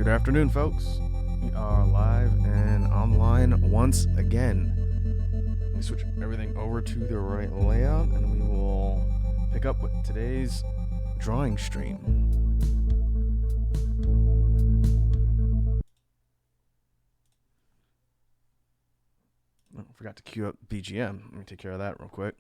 Good afternoon, folks. We are live and online once again. Let me switch everything over to the right layout and we will pick up with today's drawing stream. Oh, forgot to queue up BGM. Let me take care of that real quick.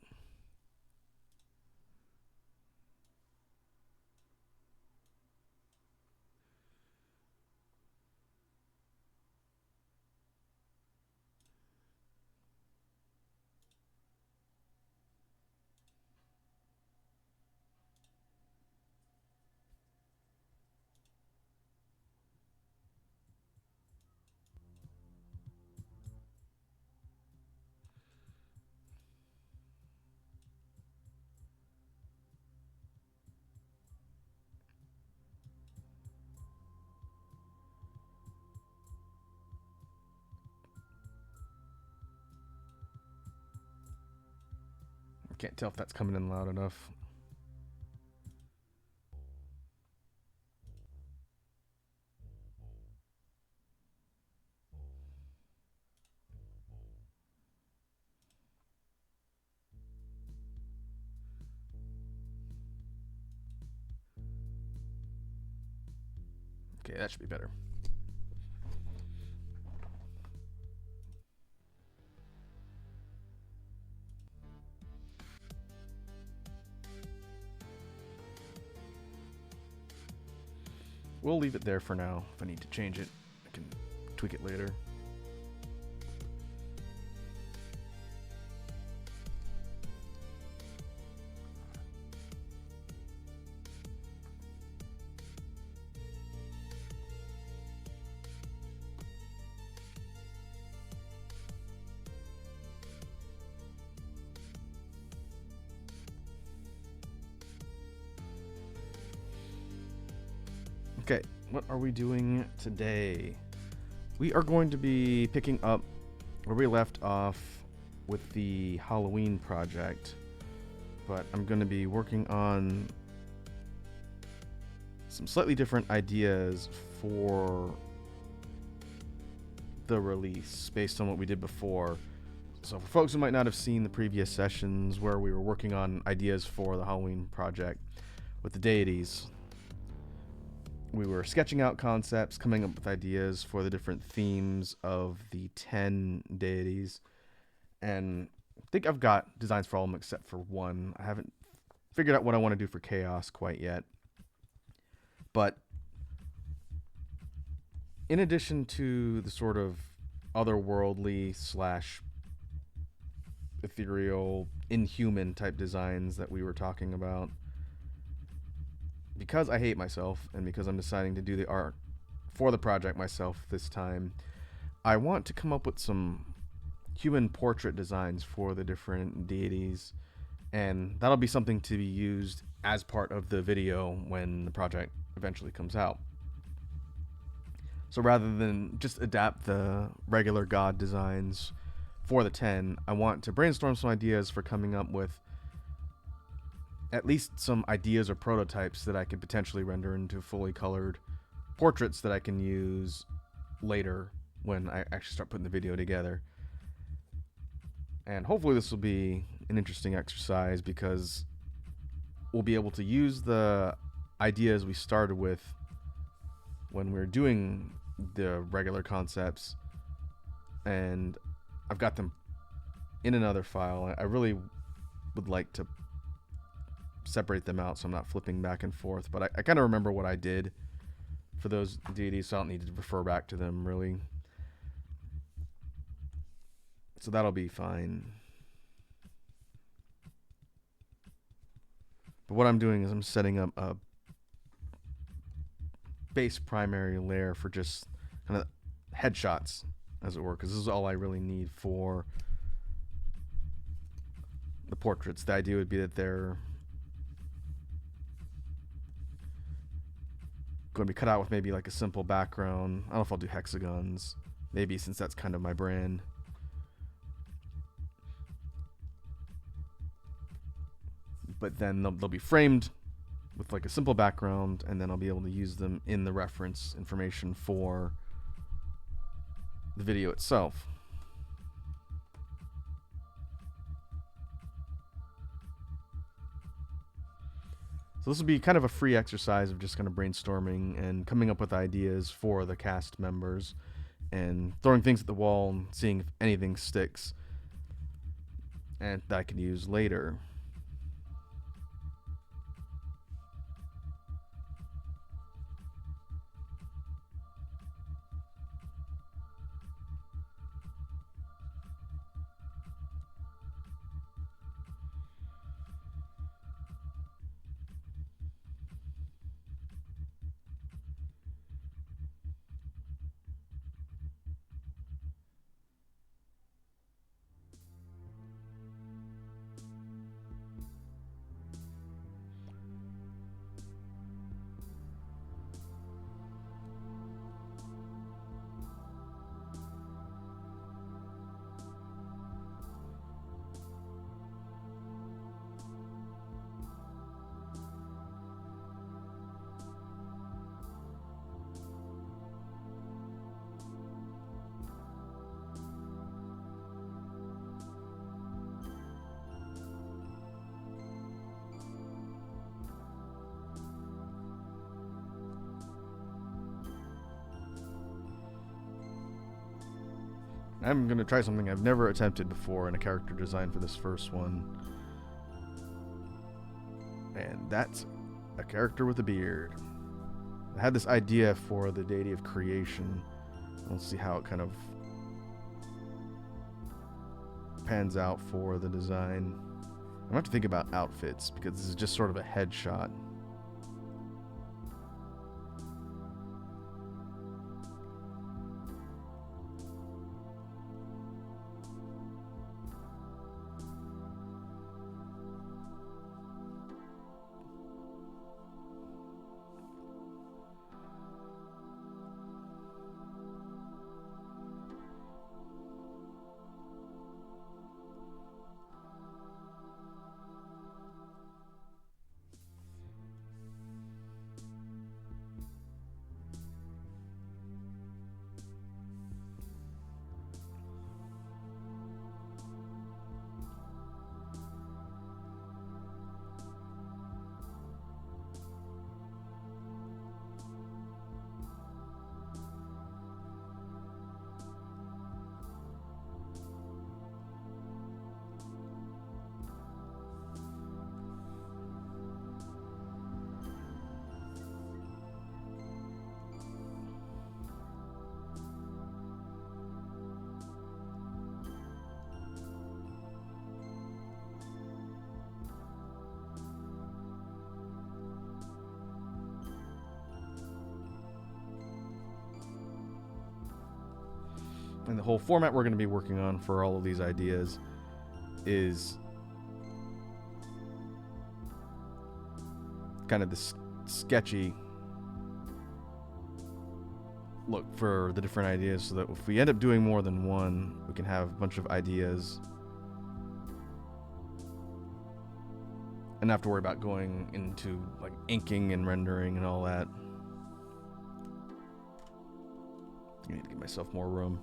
Can't tell if that's coming in loud enough. Okay, that should be better. We'll leave it there for now. If I need to change it, I can tweak it later. Okay, what are we doing today? We are going to be picking up where we left off with the Halloween project, but I'm going to be working on some slightly different ideas for the release based on what we did before. So for folks who might not have seen the previous sessions where we were working on ideas for the Halloween project with the deities, we were sketching out concepts, coming up with ideas for the different themes of the 10 deities. And I think I've got designs for all of them except for one. I haven't figured out what I want to do for Chaos quite yet. But in addition to the sort of otherworldly / ethereal, inhuman type designs that we were talking about, because I hate myself and because I'm deciding to do the art for the project myself this time, I want to come up with some human portrait designs for the different deities, and that'll be something to be used as part of the video when the project eventually comes out. So rather than just adapt the regular god designs for the 10, I want to brainstorm some ideas for coming up with at least some ideas or prototypes that I could potentially render into fully colored portraits that I can use later when I actually start putting the video together. And hopefully this will be an interesting exercise because we'll be able to use the ideas we started with when we were doing the regular concepts, and I've got them in another file. I really would like to separate them out so I'm not flipping back and forth, but I kind of remember what I did for those deities, so I don't need to refer back to them really. So that'll be fine. But what I'm doing is I'm setting up a base primary layer for just kind of headshots, as it were, because this is all I really need for the portraits. The idea would be that they're going to be cut out with maybe like a simple background. I don't know if I'll do hexagons, maybe, since that's kind of my brand. But then they'll be framed with like a simple background, and then I'll be able to use them in the reference information for the video itself. So this will be kind of a free exercise of just kind of brainstorming and coming up with ideas for the cast members and throwing things at the wall and seeing if anything sticks and that I can use later. I'm going to try something I've never attempted before in a character design for this first one. And that's a character with a beard. I had this idea for the deity of creation. We'll see how it kind of pans out for the design. I'm going to have to think about outfits because this is just sort of a headshot. And the whole format we're going to be working on for all of these ideas is kind of this sketchy look for the different ideas, so that if we end up doing more than one, we can have a bunch of ideas and not have to worry about going into like inking and rendering and all that. I need to give myself more room.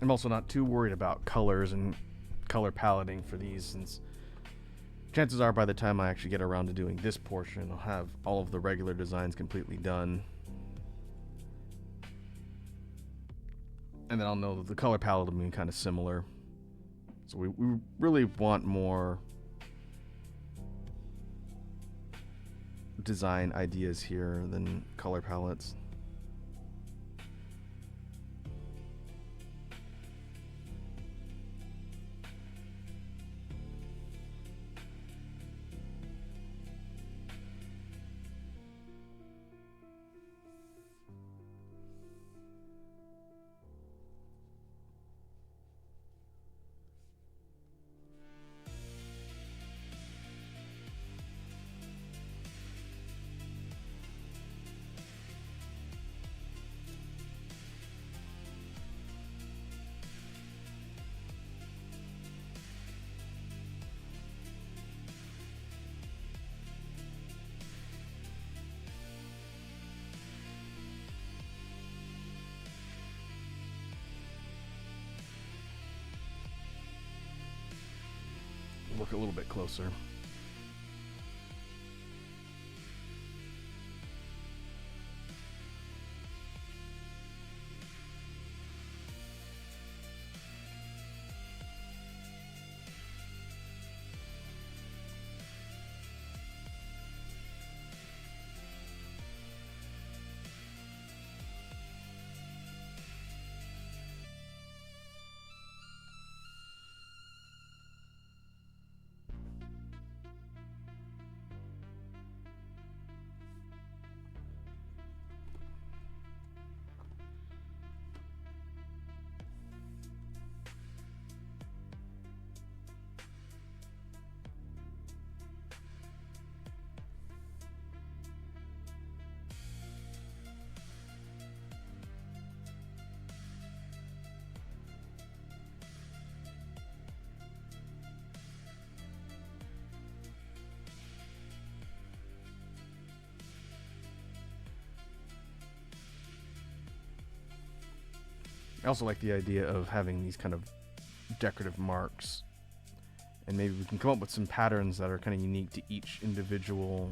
I'm also not too worried about colors and color paletting for these, since chances are by the time I actually get around to doing this portion, I'll have all of the regular designs completely done. And then I'll know that the color palette will be kind of similar. So we really want more design ideas here than color palettes. Look a little bit closer. I also like the idea of having these kind of decorative marks, and maybe we can come up with some patterns that are kind of unique to each individual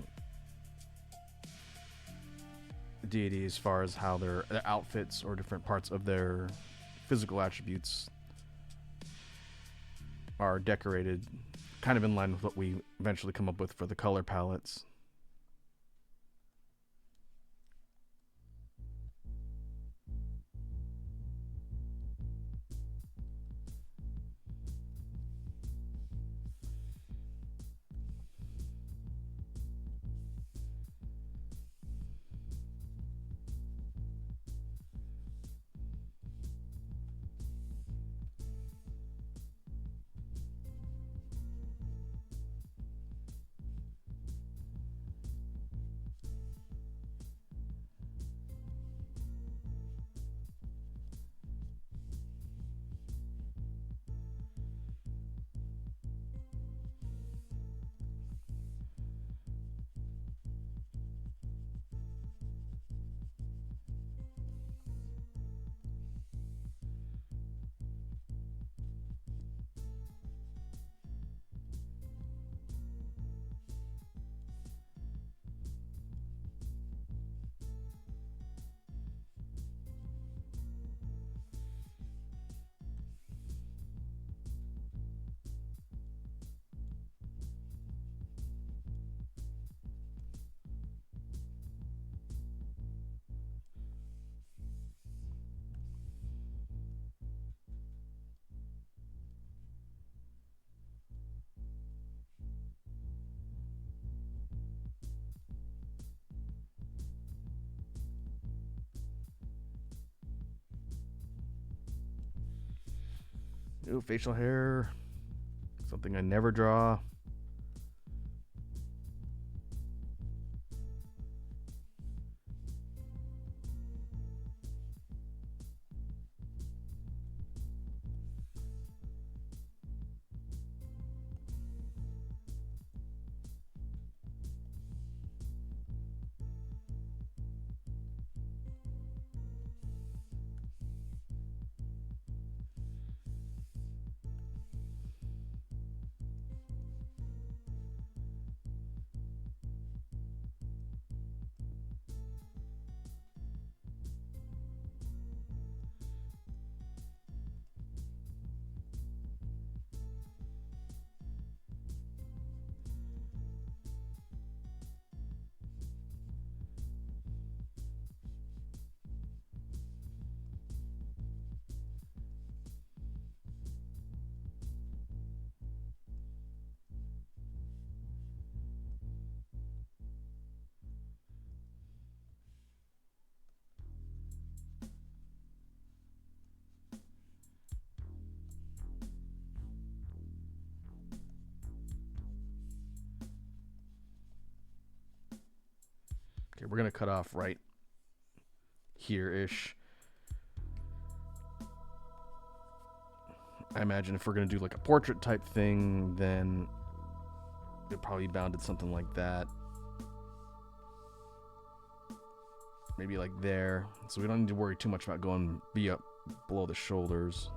deity as far as how their outfits or different parts of their physical attributes are decorated, kind of in line with what we eventually come up with for the color palettes. Ooh, facial hair. Something I never draw. we're gonna cut off right here-ish. I imagine if we're gonna do like a portrait type thing, then it probably bounded something like that. Maybe like there. So we don't need to worry too much about going up below the shoulders.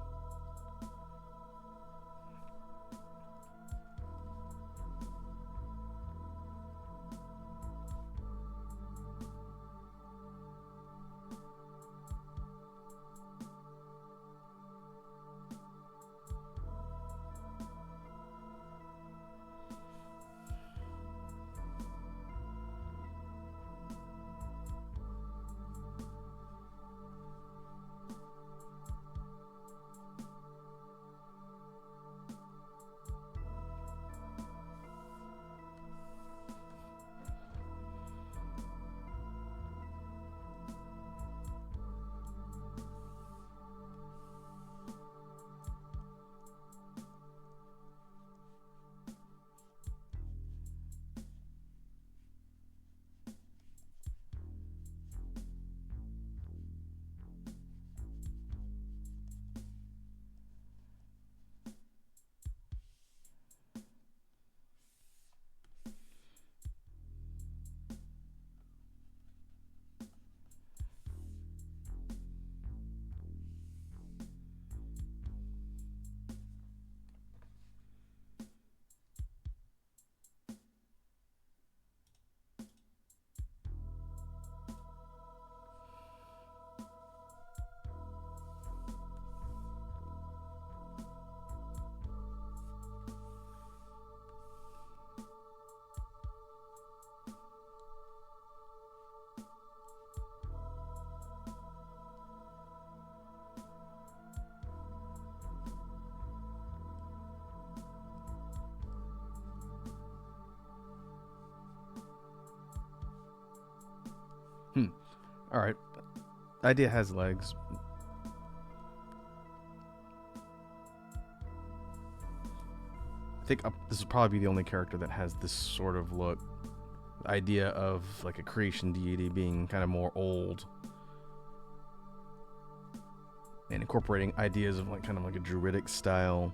Alright. Idea has legs. I think this will probably be the only character that has this sort of look. The idea of like a creation deity being kind of more old. And incorporating ideas of like kind of like a druidic style.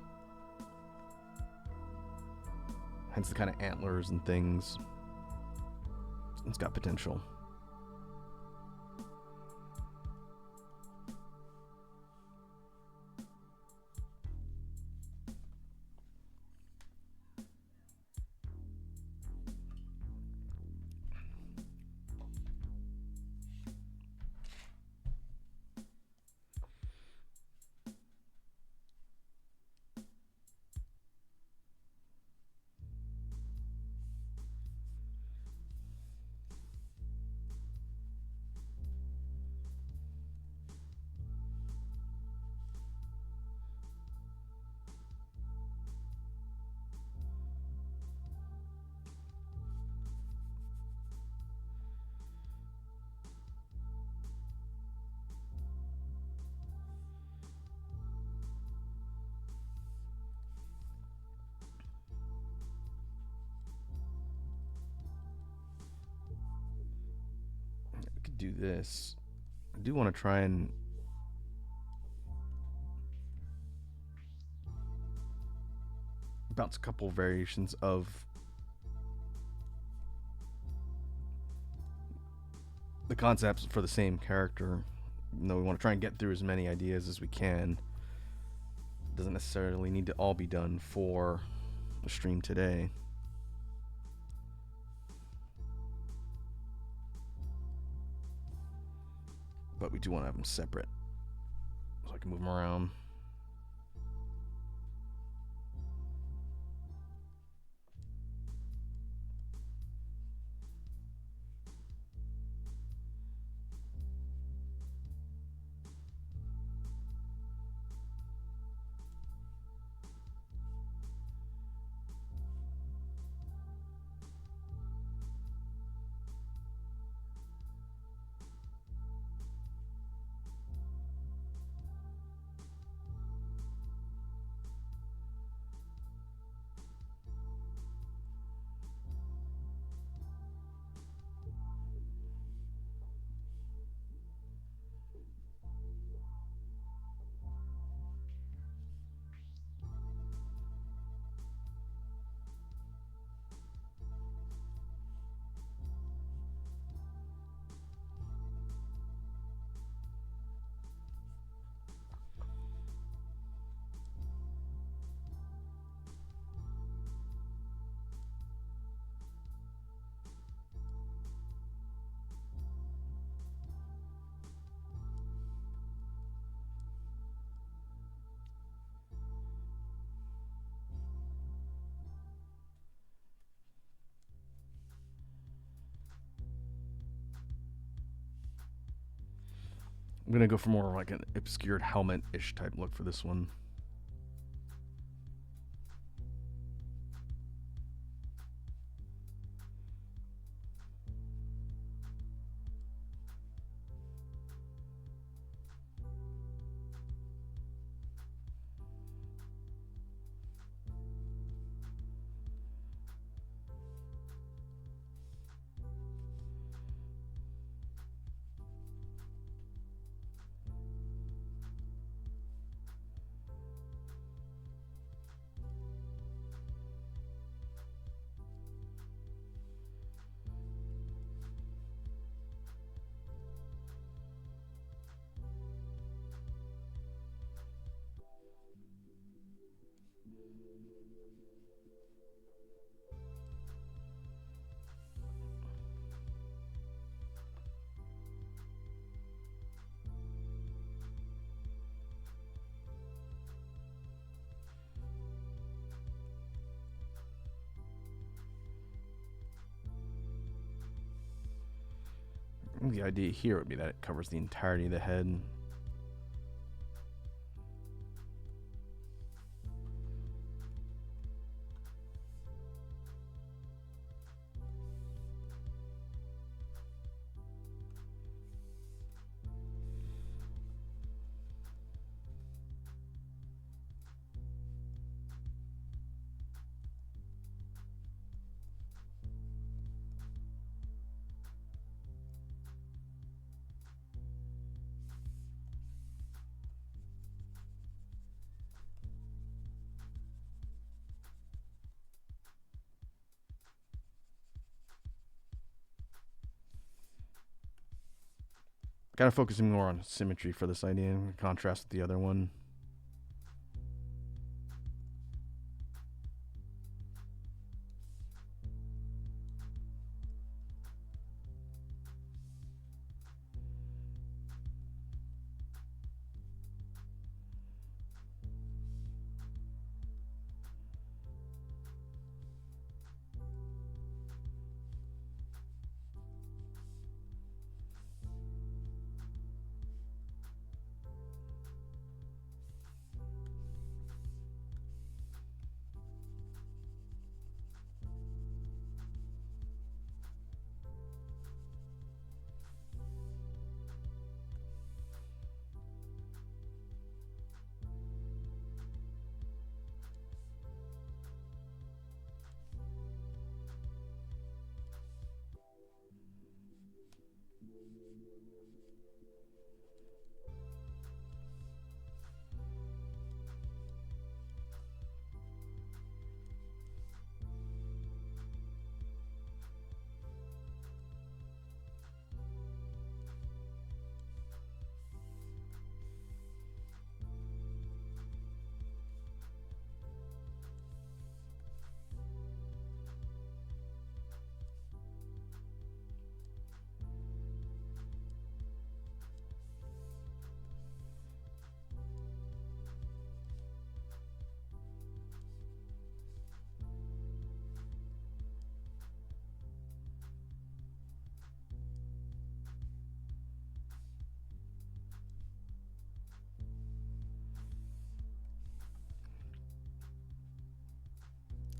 Hence the kind of antlers and things. It's got potential. Do this. I do want to try and bounce a couple variations of the concepts for the same character. You know, we want to try and get through as many ideas as we can. It doesn't necessarily need to all be done for the stream today. But we do want to have them separate so I can move them around. I'm gonna go for more like an obscured helmet-ish type look for this one. The idea here would be that it covers the entirety of the head. Kind of focusing more on symmetry for this idea in contrast with the other one.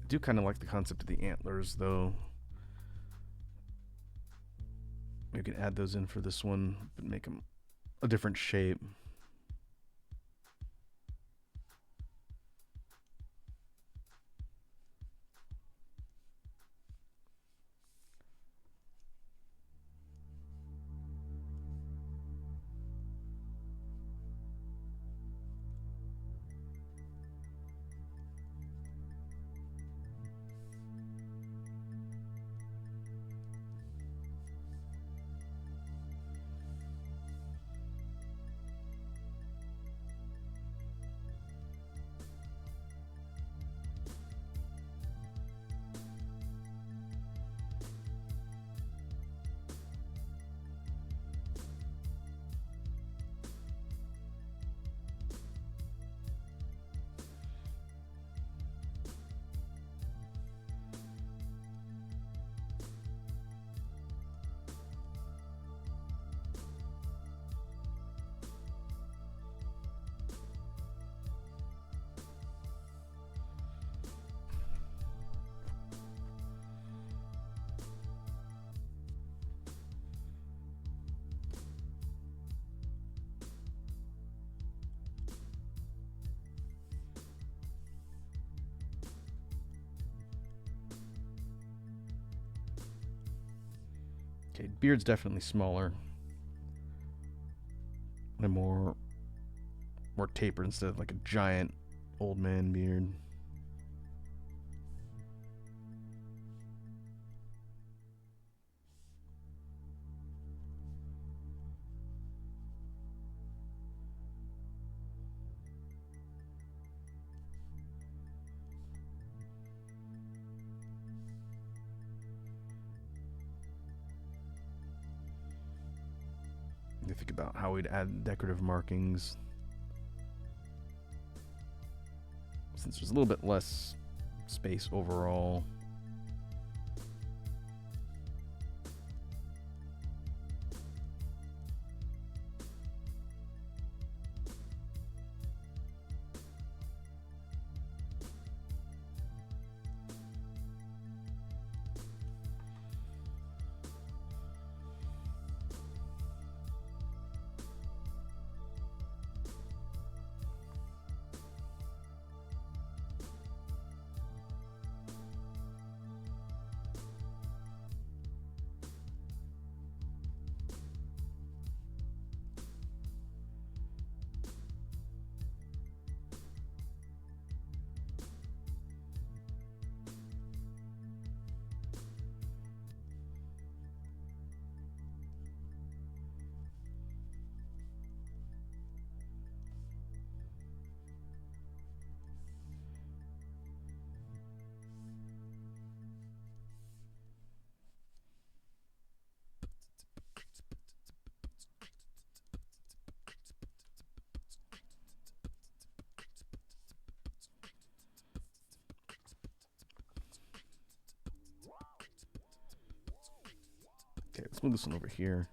I do kind of like the concept of the antlers, though. We can add those in for this one, but make them a different shape. Okay, beard's definitely smaller and more tapered instead of like a giant old man beard. You think about how we'd add decorative markings, since there's a little bit less space overall. Okay, let's move this one over here.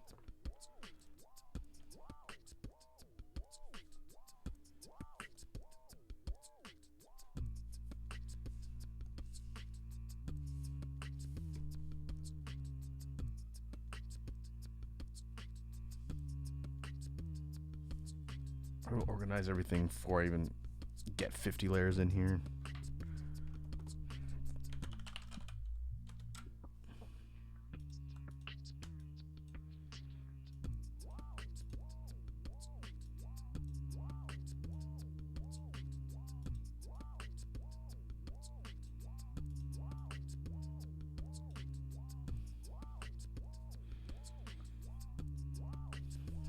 I'll organize everything before I even get 50 layers in here.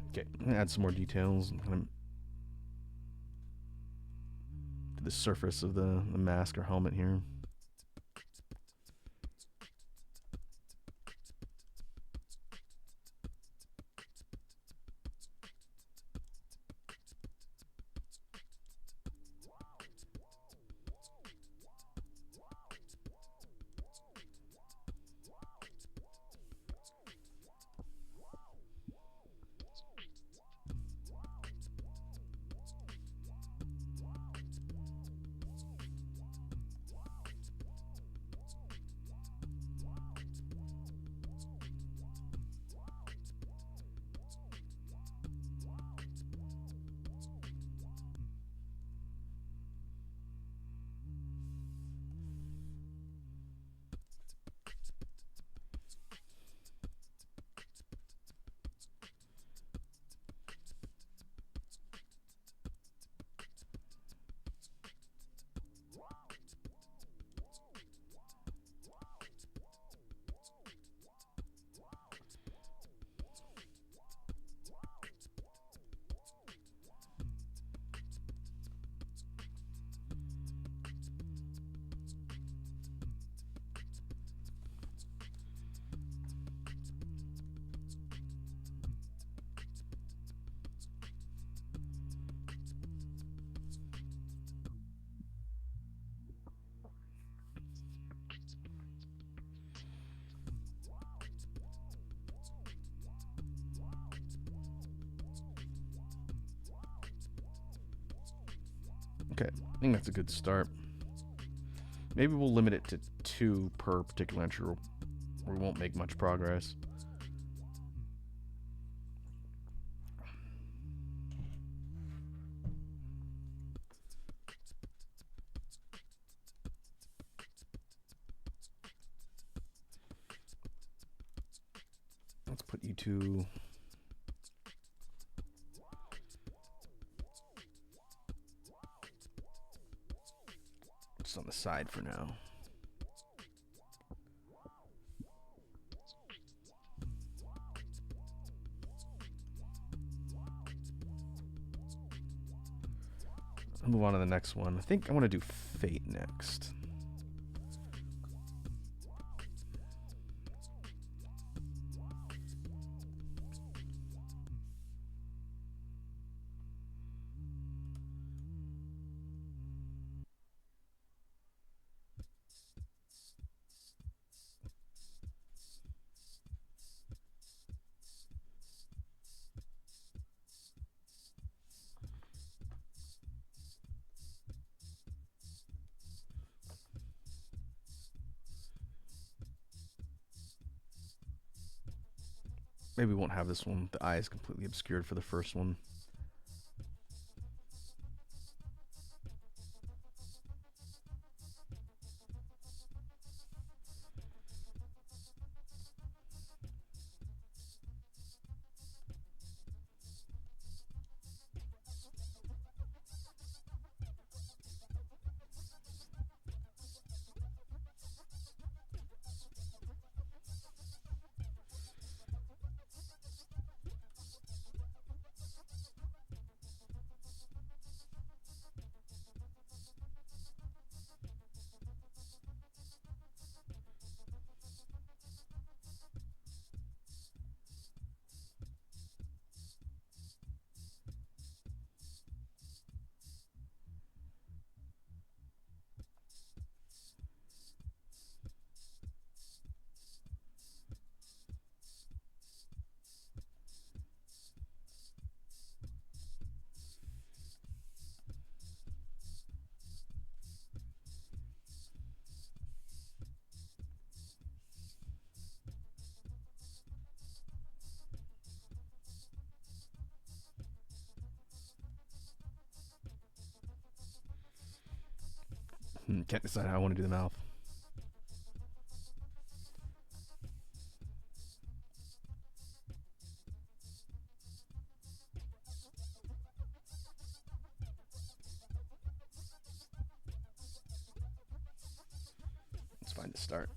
Okay, add some more details. Kind of to the surface of the mask or helmet here. Okay, I think that's a good start. Maybe we'll limit it to 2 per particular entry, or we won't make much progress. Let's put you two. Just on the side for now. I'll move on to the next one. I think I want to do Fate next. Maybe we won't have this one. The eye is completely obscured for the first one. Can't decide how I want to do the mouth. It's fine to start.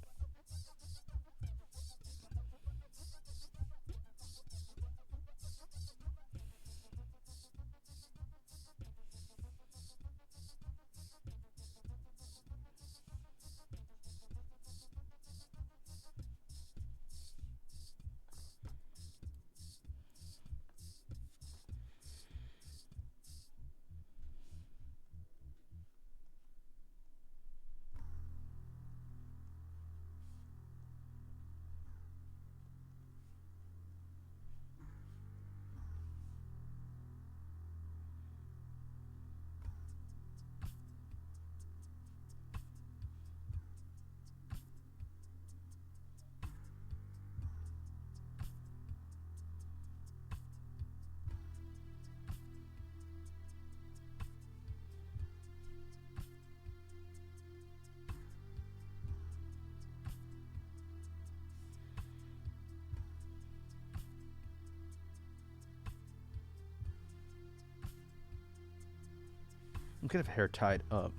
I'm gonna have hair tied up.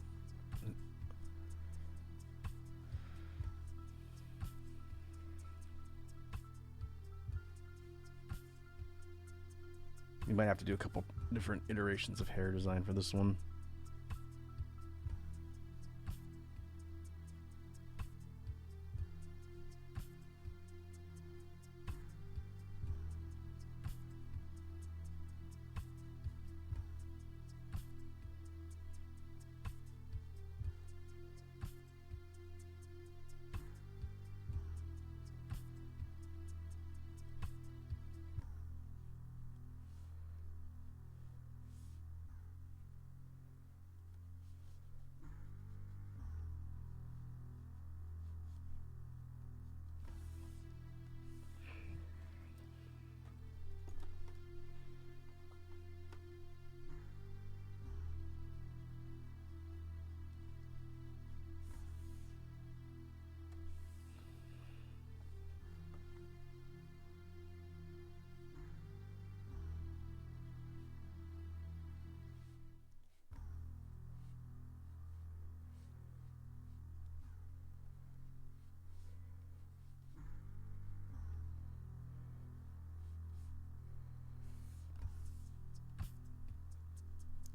You might have to do a couple different iterations of hair design for this one.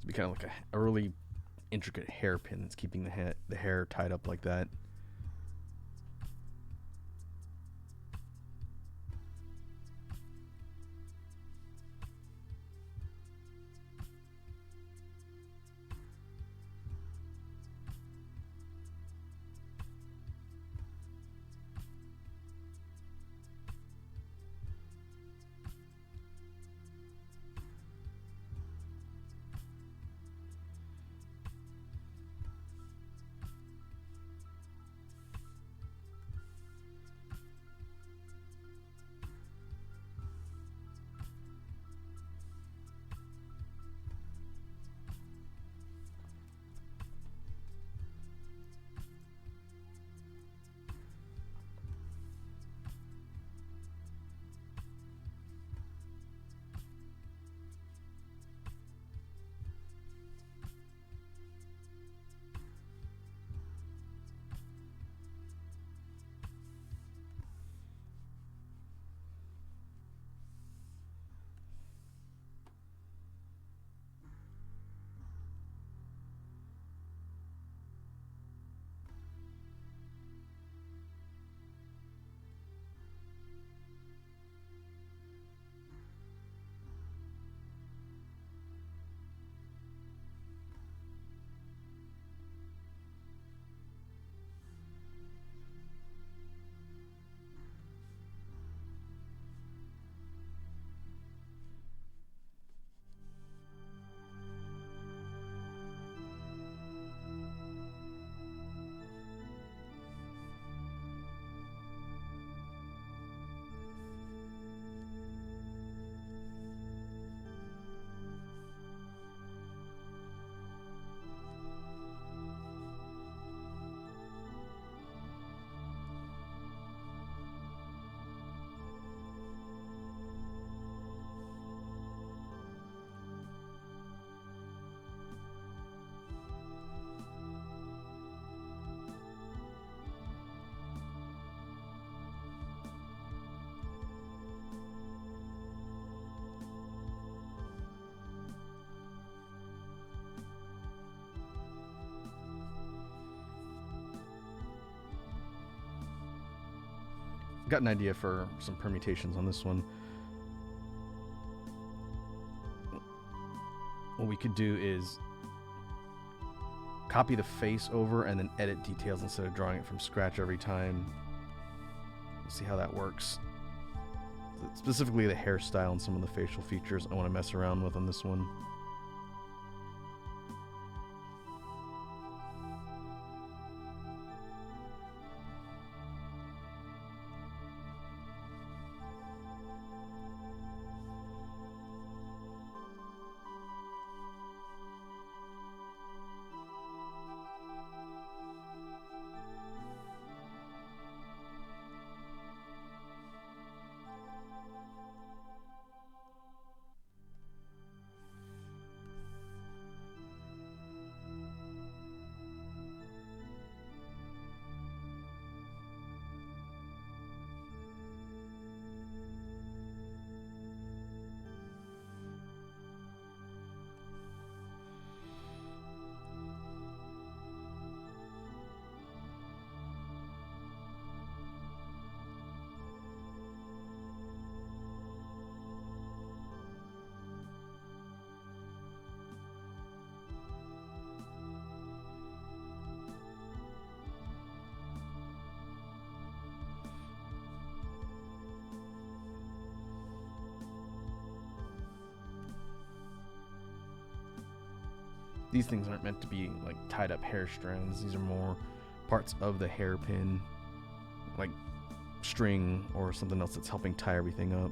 be kind of like a really intricate hairpin that's keeping the hair tied up like that. Got an idea for some permutations on this one. What we could do is copy the face over and then edit details instead of drawing it from scratch every time. Let's see how that works. Specifically the hairstyle and some of the facial features I want to mess around with on this one. These things aren't meant to be like tied up hair strands. These are more parts of the hairpin, like string or something else that's helping tie everything up.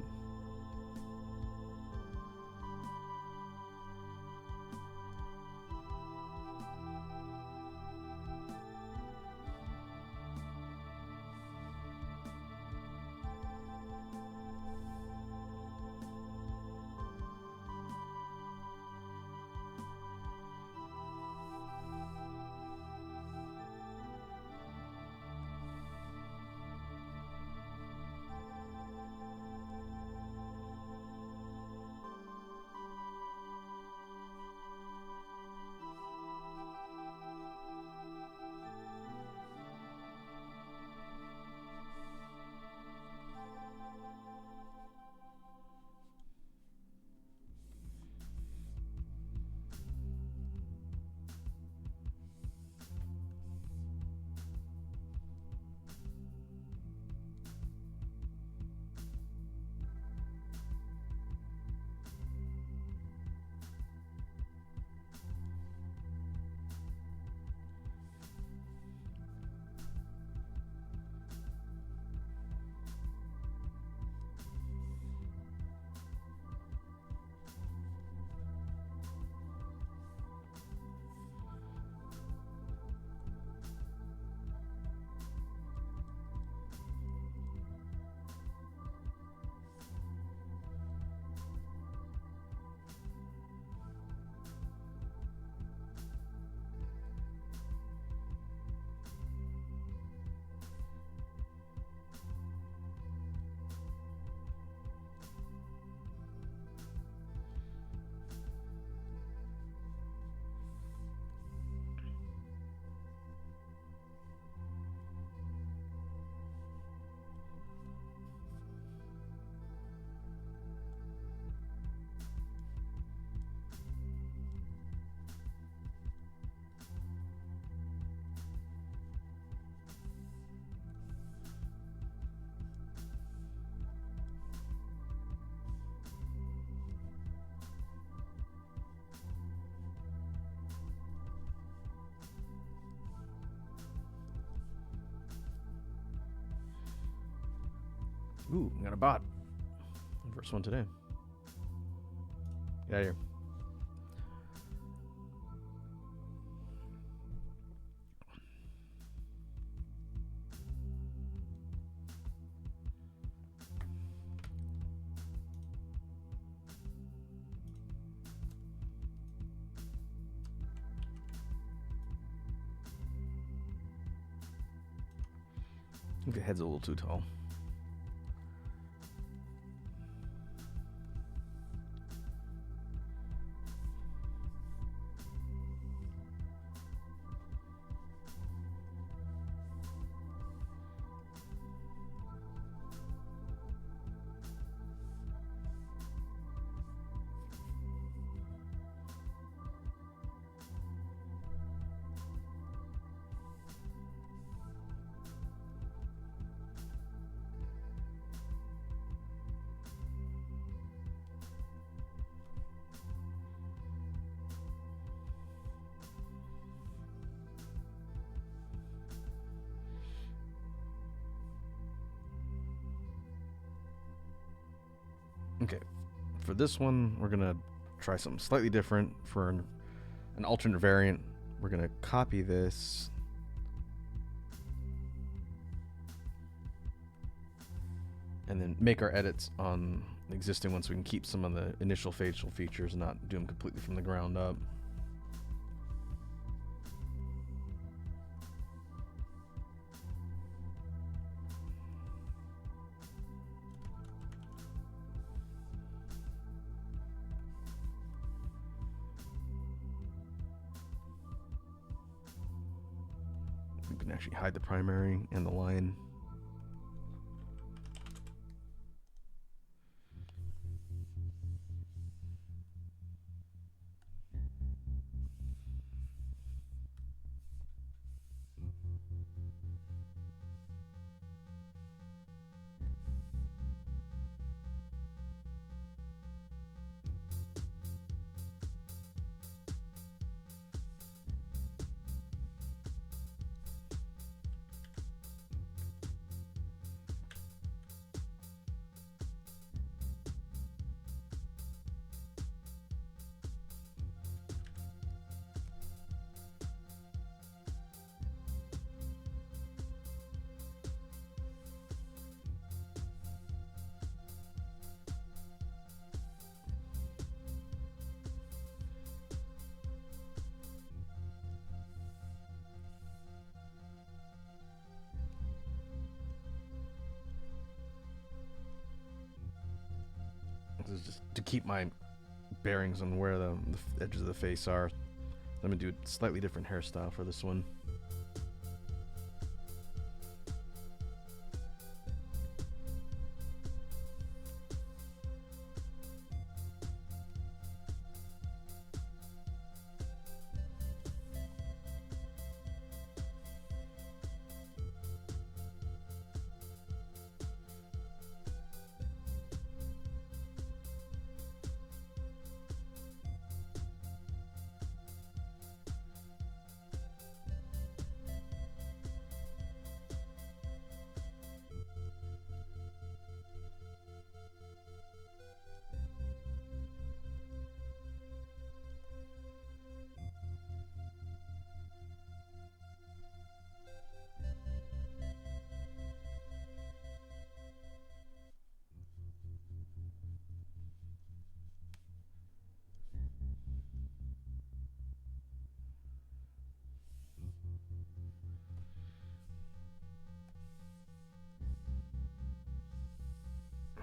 Ooh, we got a bot. First one today. Get out of here. I think the head's a little too tall. Okay, for this one, we're gonna try something slightly different for an alternate variant. We're gonna copy this and then make our edits on the existing ones so we can keep some of the initial facial features and not do them completely from the ground up. We can actually hide the primary and the line. This is just to keep my bearings on where the edges of the face are. I'm gonna do a slightly different hairstyle for this one.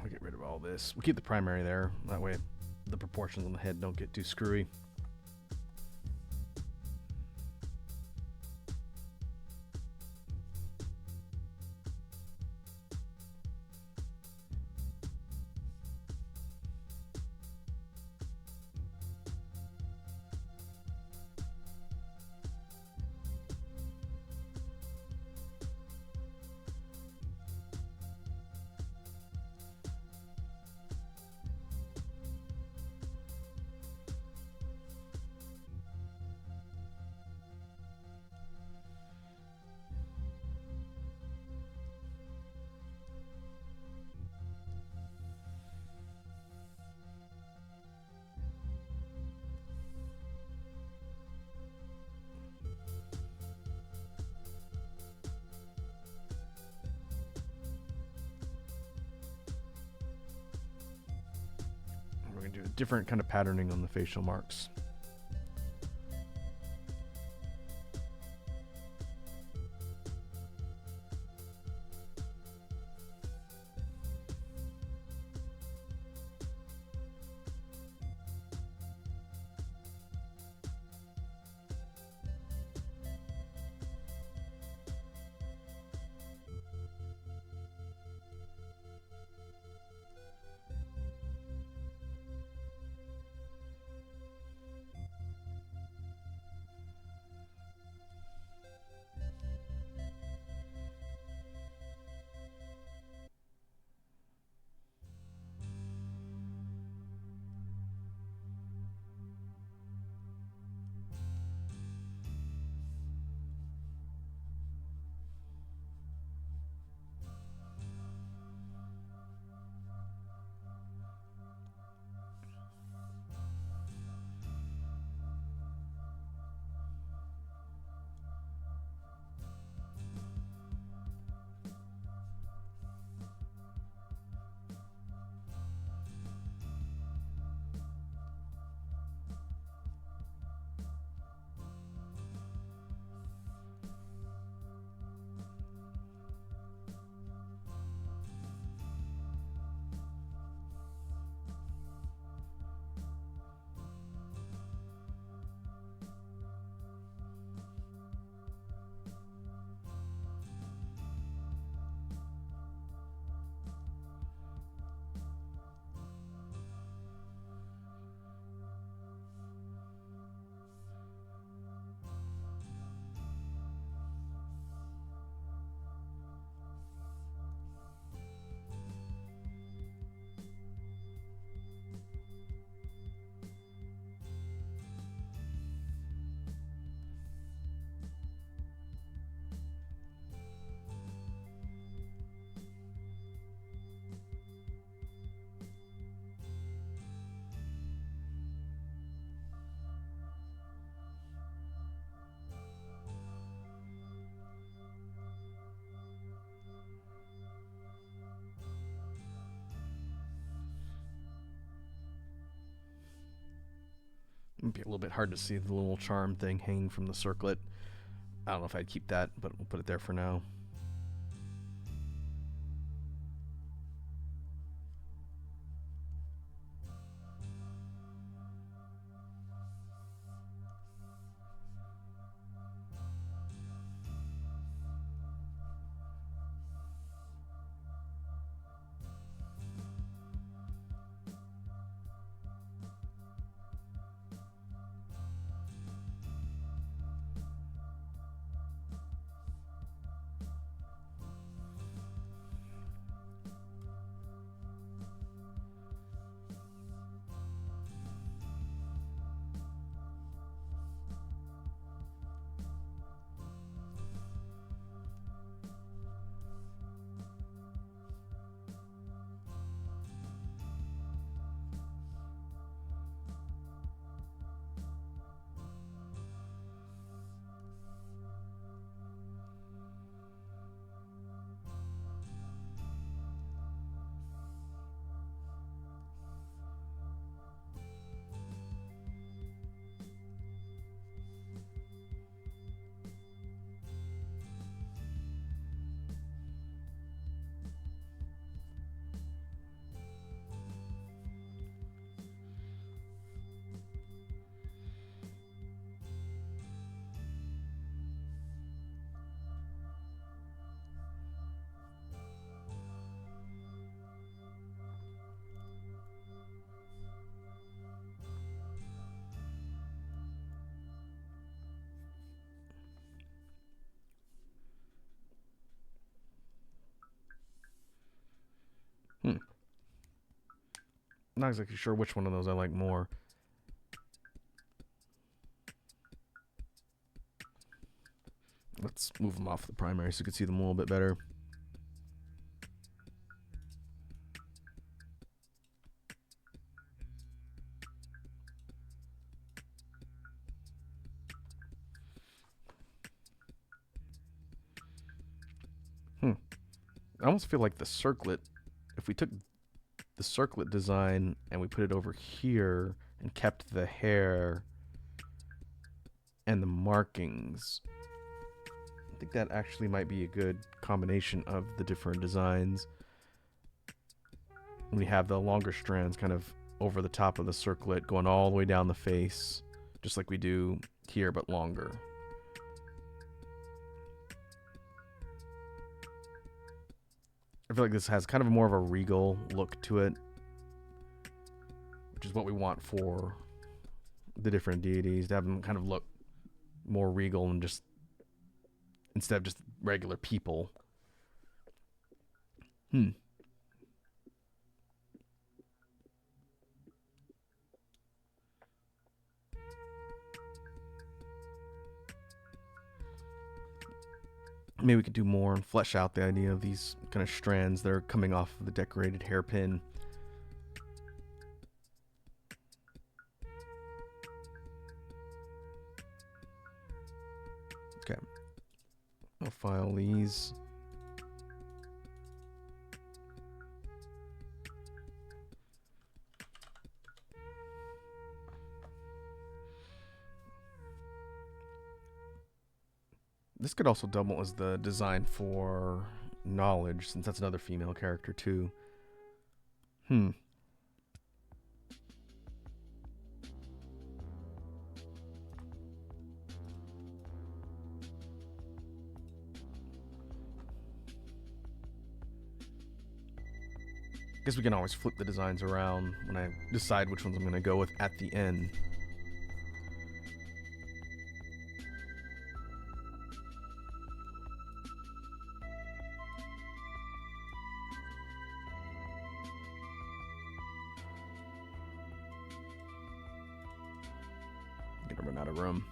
We'll get rid of all this. We'll keep the primary there. That way the proportions on the head don't get too screwy. do a different kind of patterning on the facial marks. It'd be a little bit hard to see the little charm thing hanging from the circlet. I don't know if I'd keep that, but we'll put it there for now. Not exactly sure which one of those I like more. Let's move them off the primary so you can see them a little bit better. I almost feel like the circlet, if we took the circlet design and we put it over here and kept the hair and the markings. I think that actually might be a good combination of the different designs. We have the longer strands kind of over the top of the circlet going all the way down the face, just like we do here, but longer. I feel like this has kind of more of a regal look to it, which is what we want for the different deities, to have them kind of look more regal and just instead of just regular people. Maybe we could do more and flesh out the idea of these kind of strands that are coming off of the decorated hairpin. Okay. I'll file these. This could also double as the design for knowledge, since that's another female character too. Guess we can always flip the designs around when I decide which ones I'm going to go with at the end. I'm gonna run out of room.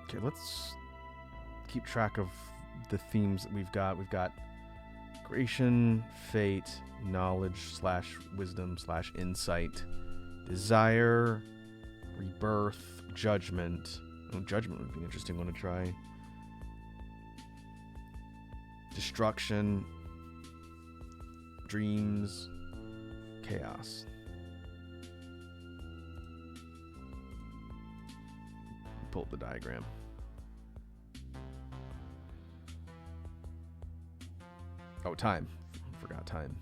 Okay, let's keep track of the themes that we've got. We've got creation, fate, knowledge / wisdom / insight, desire, rebirth, judgment. Oh, judgment would be an interesting one to try. Destruction, dreams, chaos. Pull up the diagram. Oh, time. Forgot time.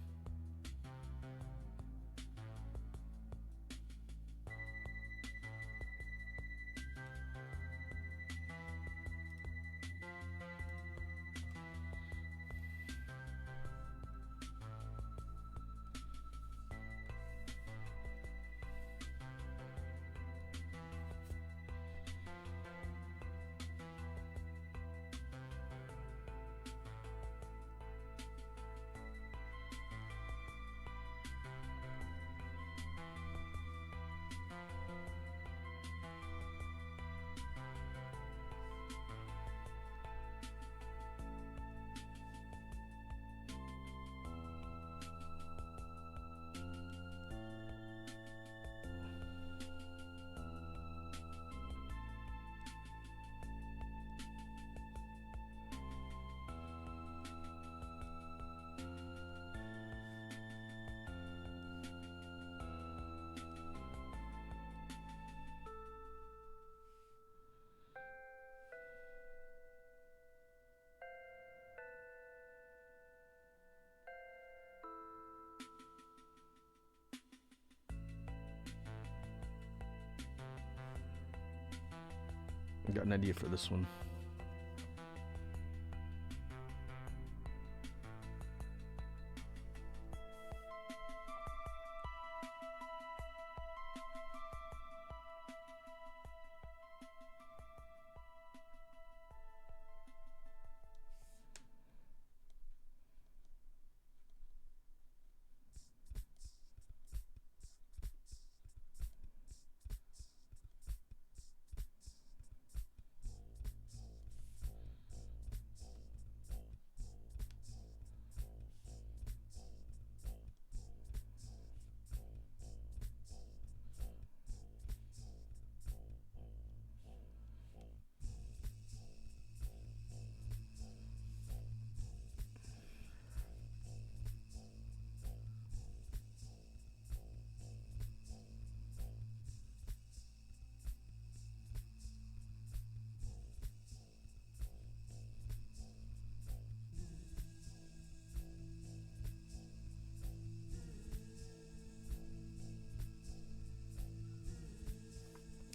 I got an idea for this one.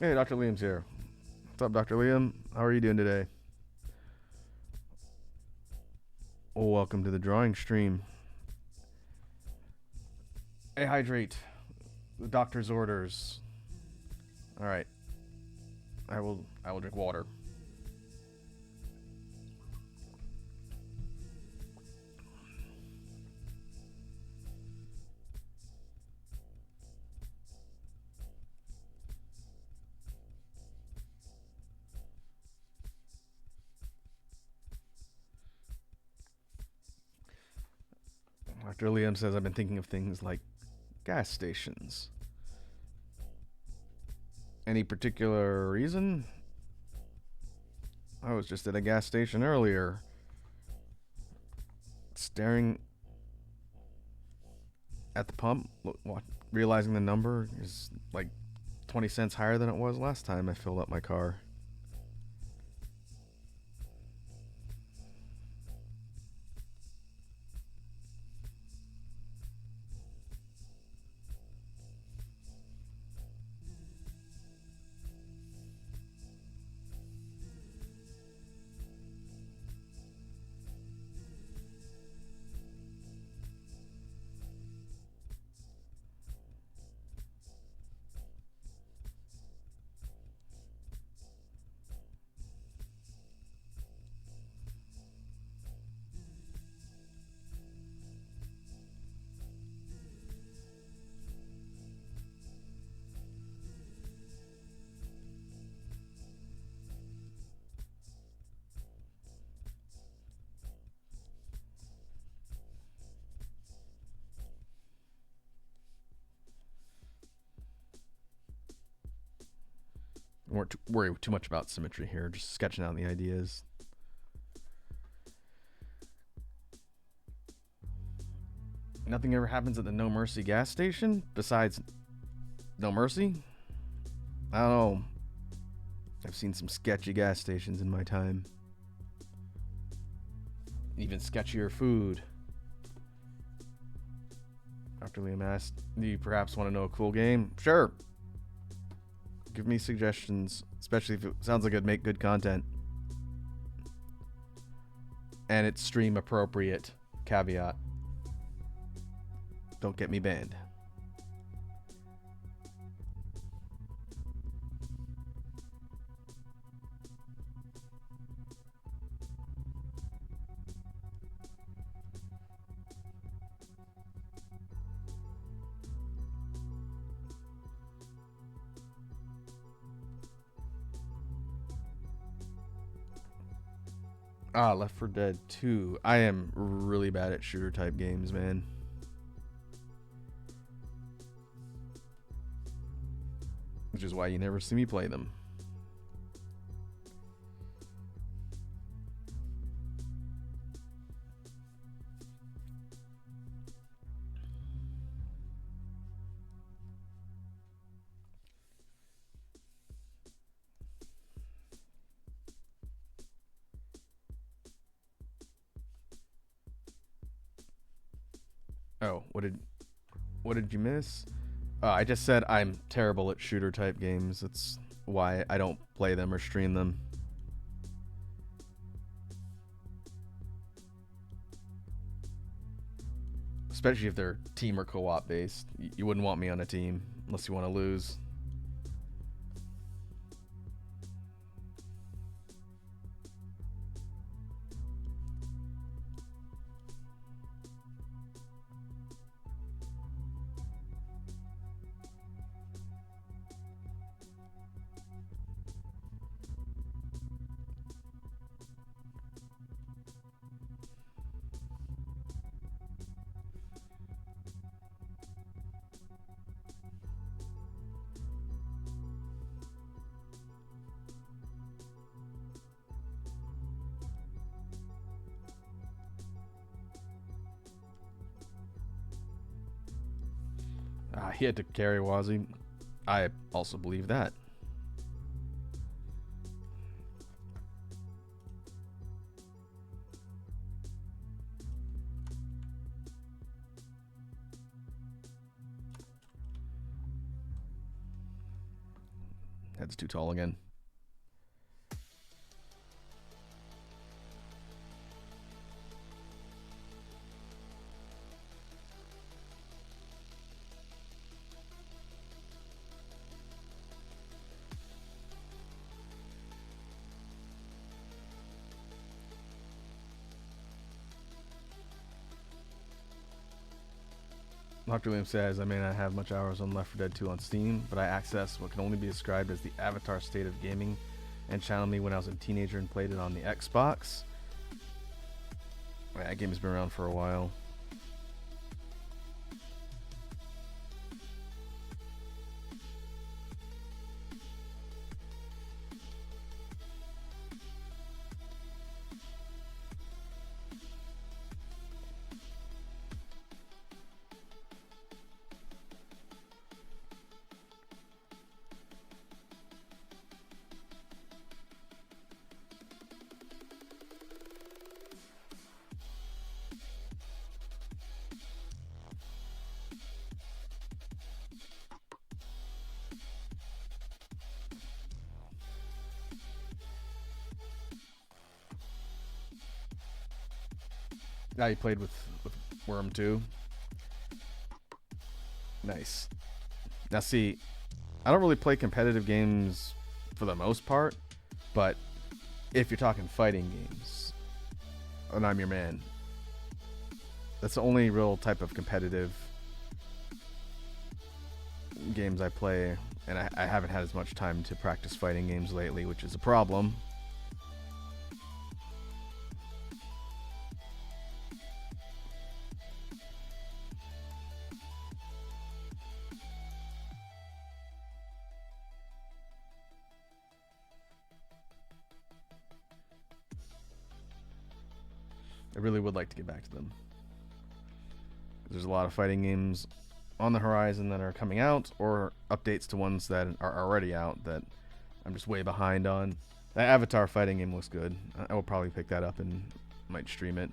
Hey, Dr. Liam's here. What's up, Dr. Liam? How are you doing today? Oh, welcome to the drawing stream. Hey, hydrate. The doctor's orders. All right. I will drink water. Dr. Liam says I've been thinking of things like gas stations. Any particular reason? I was just at a gas station earlier, staring at the pump, realizing the number is like 20 cents higher than it was last time I filled up my car. I won't worry too much about symmetry here, just sketching out the ideas. Nothing ever happens at the No Mercy gas station besides No Mercy? I don't know. I've seen some sketchy gas stations in my time. Even sketchier food. Dr. Liam asked, do you perhaps want to know a cool game? Sure. Give me suggestions, especially if it sounds like it'd make good content. And it's stream appropriate. Caveat. Don't get me banned. Left 4 Dead 2. I am really bad at shooter type games, man. Which is why you never see me play them. Oh, what did you miss? I just said I'm terrible at shooter type games. That's why I don't play them or stream them. Especially if they're team or co-op based. You wouldn't want me on a team unless you want to lose. He had to carry Wazzy. I also believe that. That's too tall again. Dr. Williams says, I may not have much hours on Left 4 Dead 2 on Steam, but I access what can only be described as the avatar state of gaming and challenged me when I was a teenager and played it on the Xbox. That game has been around for a while. Yeah, you played with Worm too. Nice. Now see, I don't really play competitive games for the most part, but if you're talking fighting games, and I'm your man. That's the only real type of competitive games I play, and I haven't had as much time to practice fighting games lately, which is a problem. I really would like to get back to them. There's a lot of fighting games on the horizon that are coming out, or updates to ones that are already out that I'm just way behind on. That Avatar fighting game looks good. I will probably pick that up and might stream it.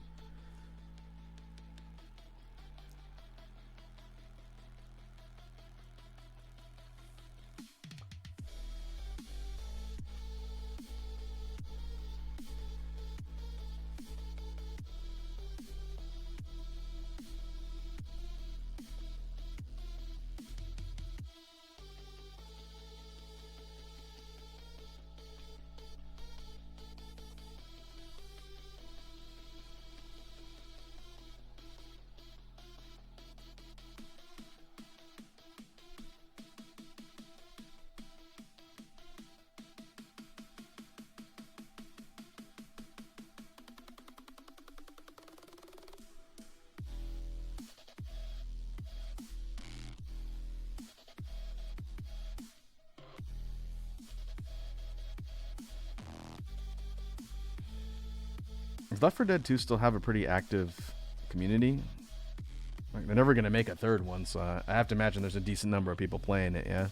Does Left 4 Dead 2 still have a pretty active community? Like, they're never going to make a third one, so I have to imagine there's a decent number of people playing it, yeah?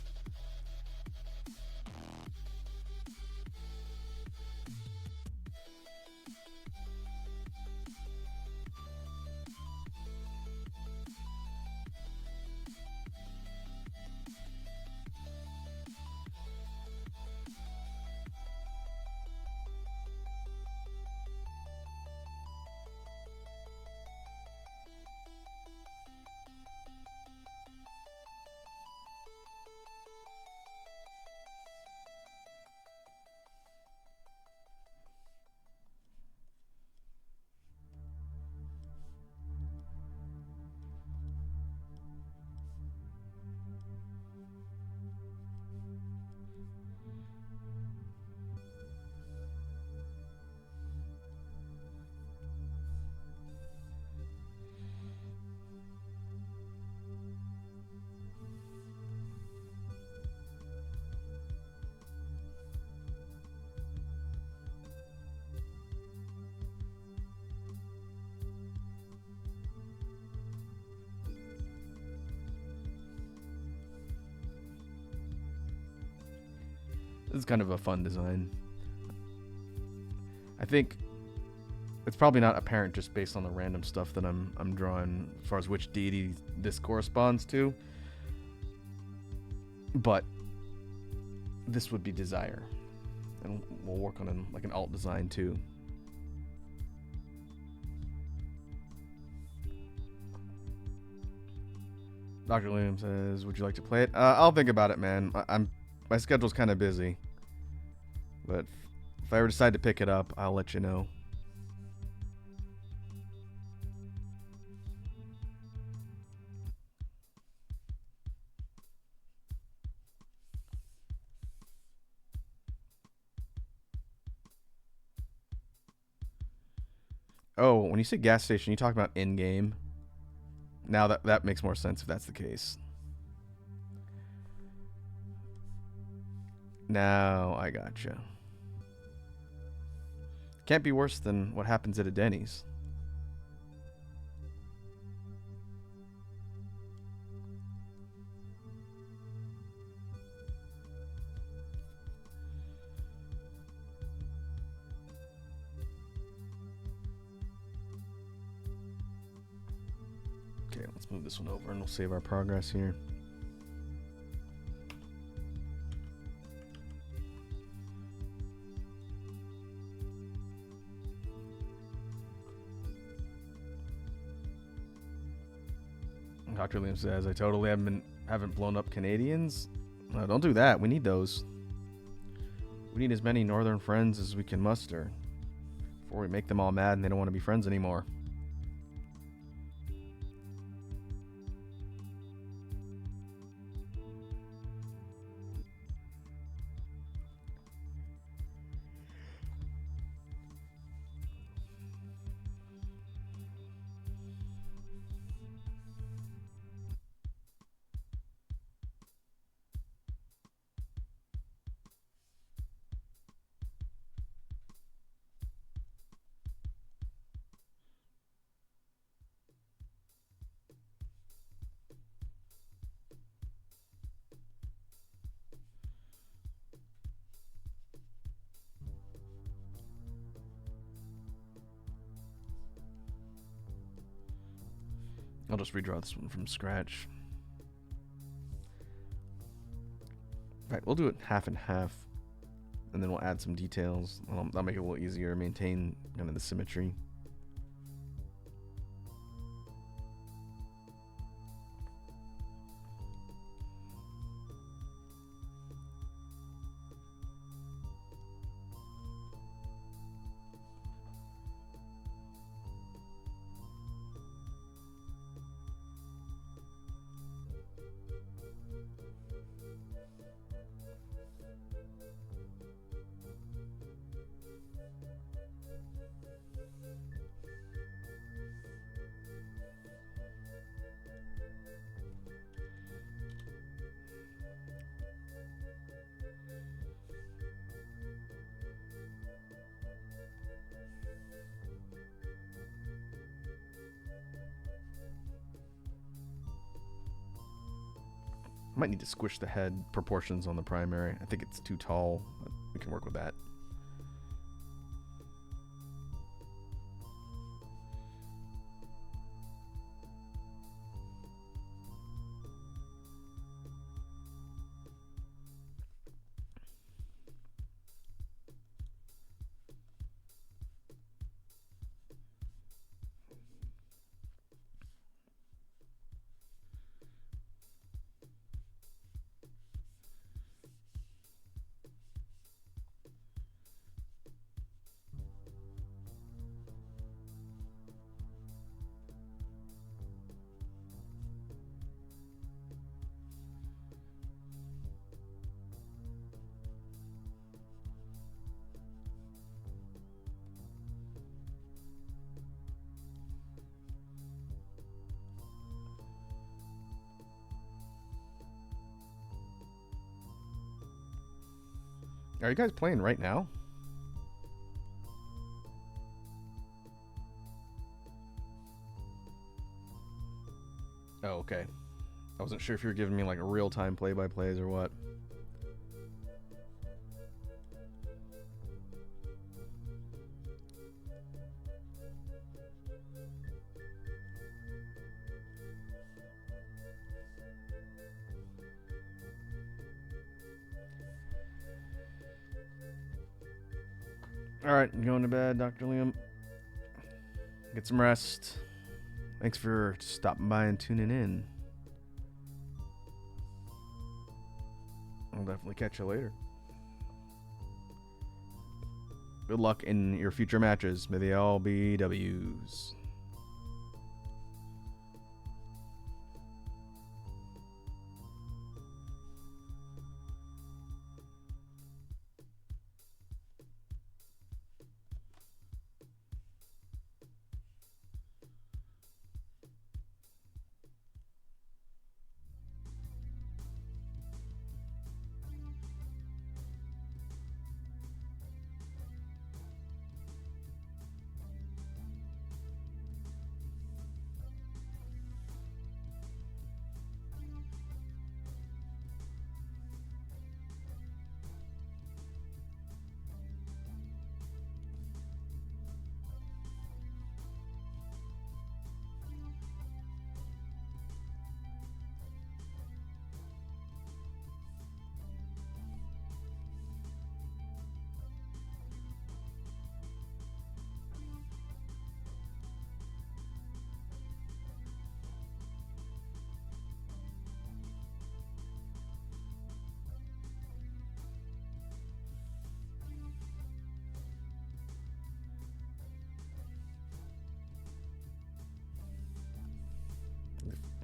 This is kind of a fun design. I think it's probably not apparent just based on the random stuff that I'm drawing as far as which deity this corresponds to. But this would be desire. And we'll work on like an alt design too. Dr. Liam says, "Would you like to play it?" I'll think about it, man. My schedule's kind of busy, but if I ever decide to pick it up, I'll let you know. Oh, when you say gas station, you talk about in-game. Now that makes more sense if that's the case. Now I gotcha. Can't be worse than what happens at a Denny's. Okay, let's move this one over and we'll save our progress here. Dr. Liam says, "I totally haven't blown up Canadians." Don't do that. We need those. We need as many northern friends as we can muster before we make them all mad and they don't want to be friends anymore. I'll just redraw this one from scratch. Right, we'll do it half and half, and then we'll add some details. That'll make it a little easier to maintain kind of the symmetry. Might need to squish the head proportions on the primary. I think it's too tall, but we can work with that. Are you guys playing right now? Oh, okay. I wasn't sure if you were giving me like a real-time play-by-plays or what. All right, I'm going to bed, Dr. Liam. Get some rest. Thanks for stopping by and tuning in. I'll definitely catch you later. Good luck in your future matches. May they all be W's.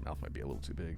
Mouth might be a little too big.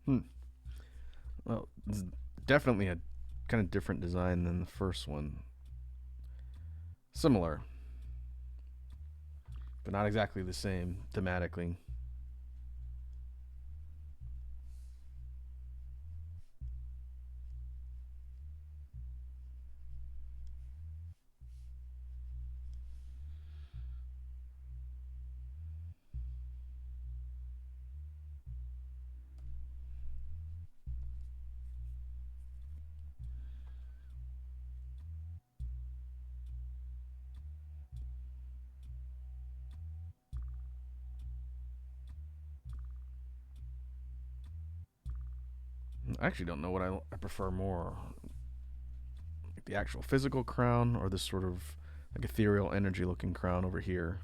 Hmm. Well, it's definitely a kind of different design than the first one. Similar, but not exactly the same thematically. I actually don't know what I prefer more, like the actual physical crown or this sort of like ethereal energy looking crown over here.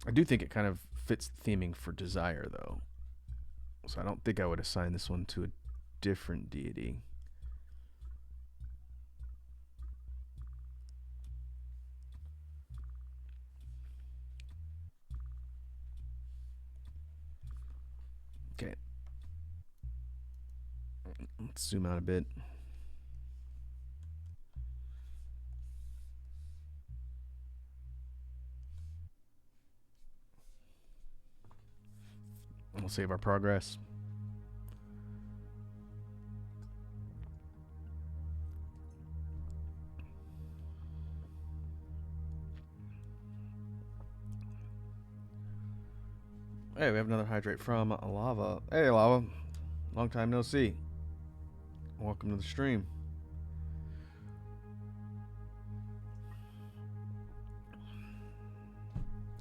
I do think it kind of fits the theming for desire, though. So I don't think I would assign this one to a different deity. Okay. Let's zoom out a bit. We'll save our progress. Hey, we have another hydrate from Lava. Hey, Lava. Long time no see. Welcome to the stream.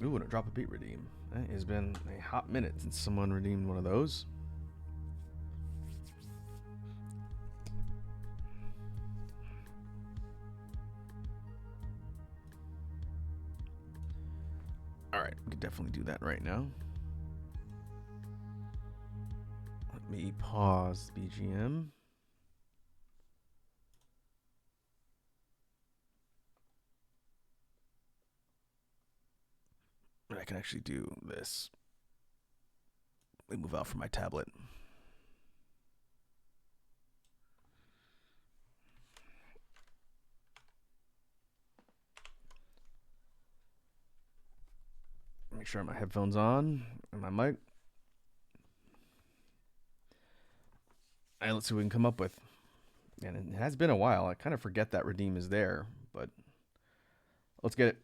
Ooh, and a drop of beat redeem. It has been a hot minute since someone redeemed one of those. Alright, we can definitely do that right now. Let me pause BGM. And I can actually do this. Let me move out from my tablet. Make sure my headphones on and my mic. And let's see what we can come up with. And it has been a while. I kind of forget that redeem is there, but let's get it.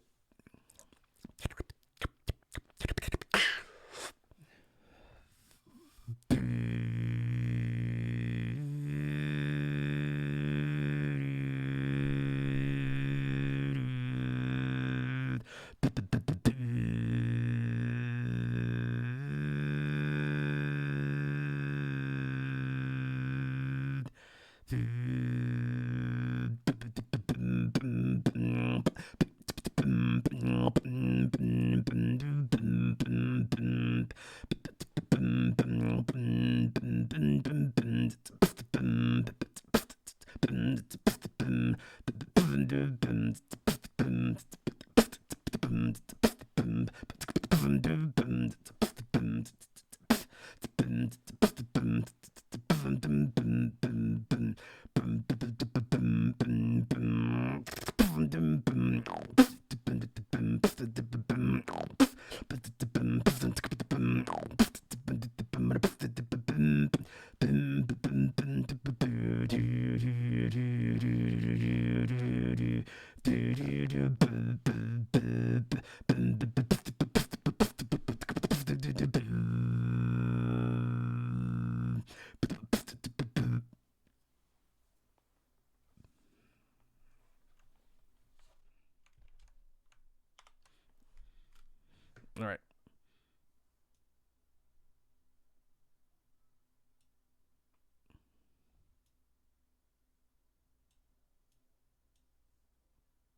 All right.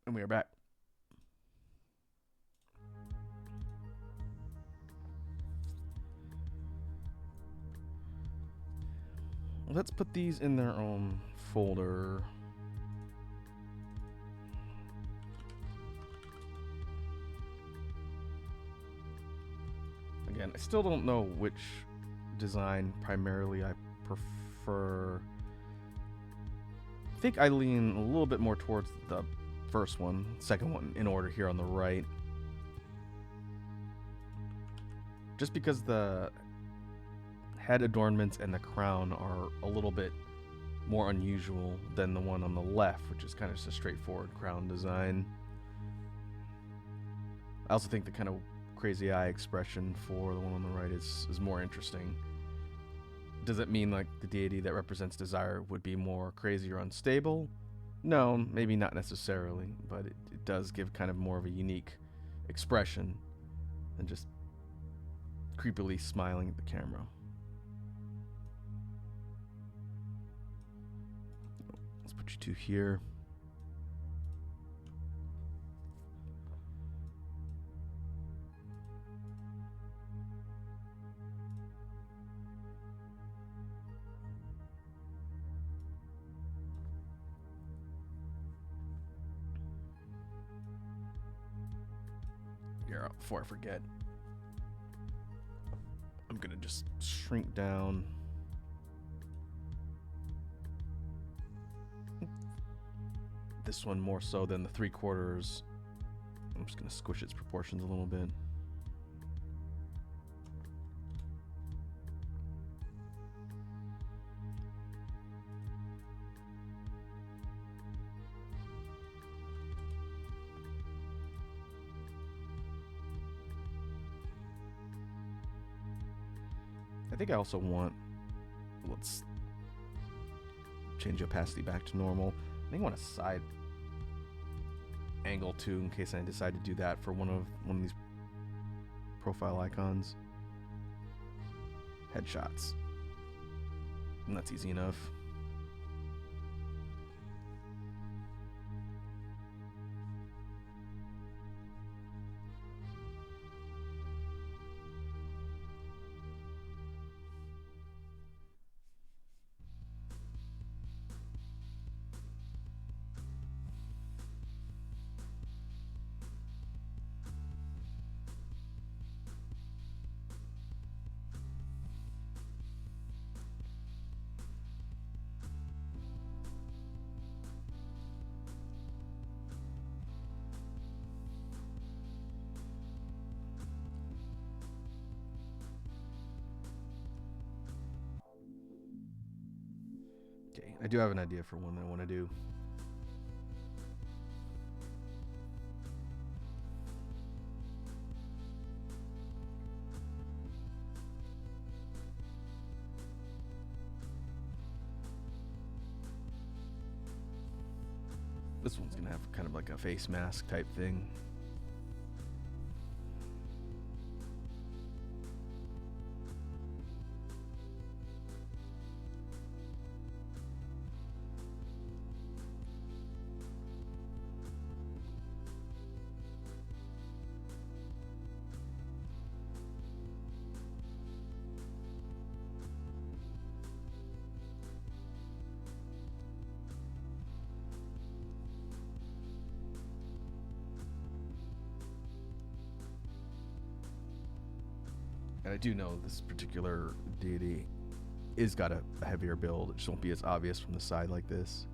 And we are back. Let's put these in their own folder. Again, I still don't know which design primarily I prefer. I think I lean a little bit more towards the first one, second one in order here on the right. Just because the head adornments and the crown are a little bit more unusual than the one on the left, which is kind of just a straightforward crown design. I also think the kind of crazy eye expression for the one on the right is more interesting. Does it mean like the deity that represents desire would be more crazy or unstable? No, maybe not necessarily, but it does give kind of more of a unique expression than just creepily smiling at the camera. Let's put you two here. Here, before I forget, I'm gonna just shrink down this one more so than the 3/4. I'm just gonna squish its proportions a little bit. I think I also want, let's change opacity back to normal. I think I want a side angle too, in case I decide to do that for one of these profile icons. Headshots. And that's easy enough. Okay, I do have an idea for one that I want to do. This one's gonna have kind of like a face mask type thing. And I do know this particular deity is got a heavier build. It just won't be as obvious from the side like this.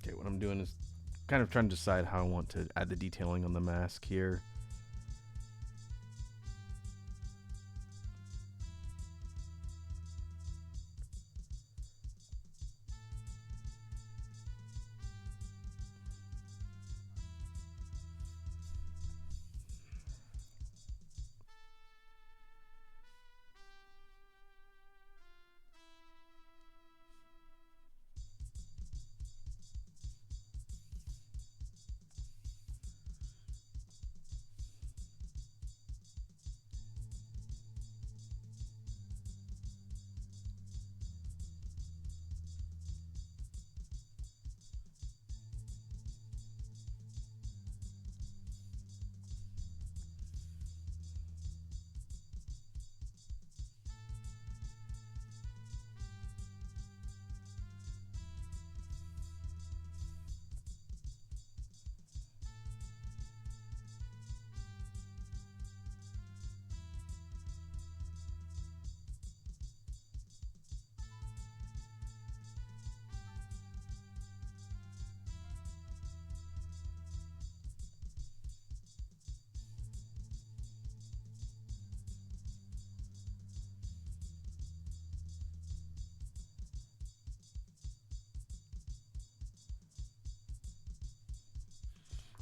Okay, what I'm doing is kind of trying to decide how I want to add the detailing on the mask here.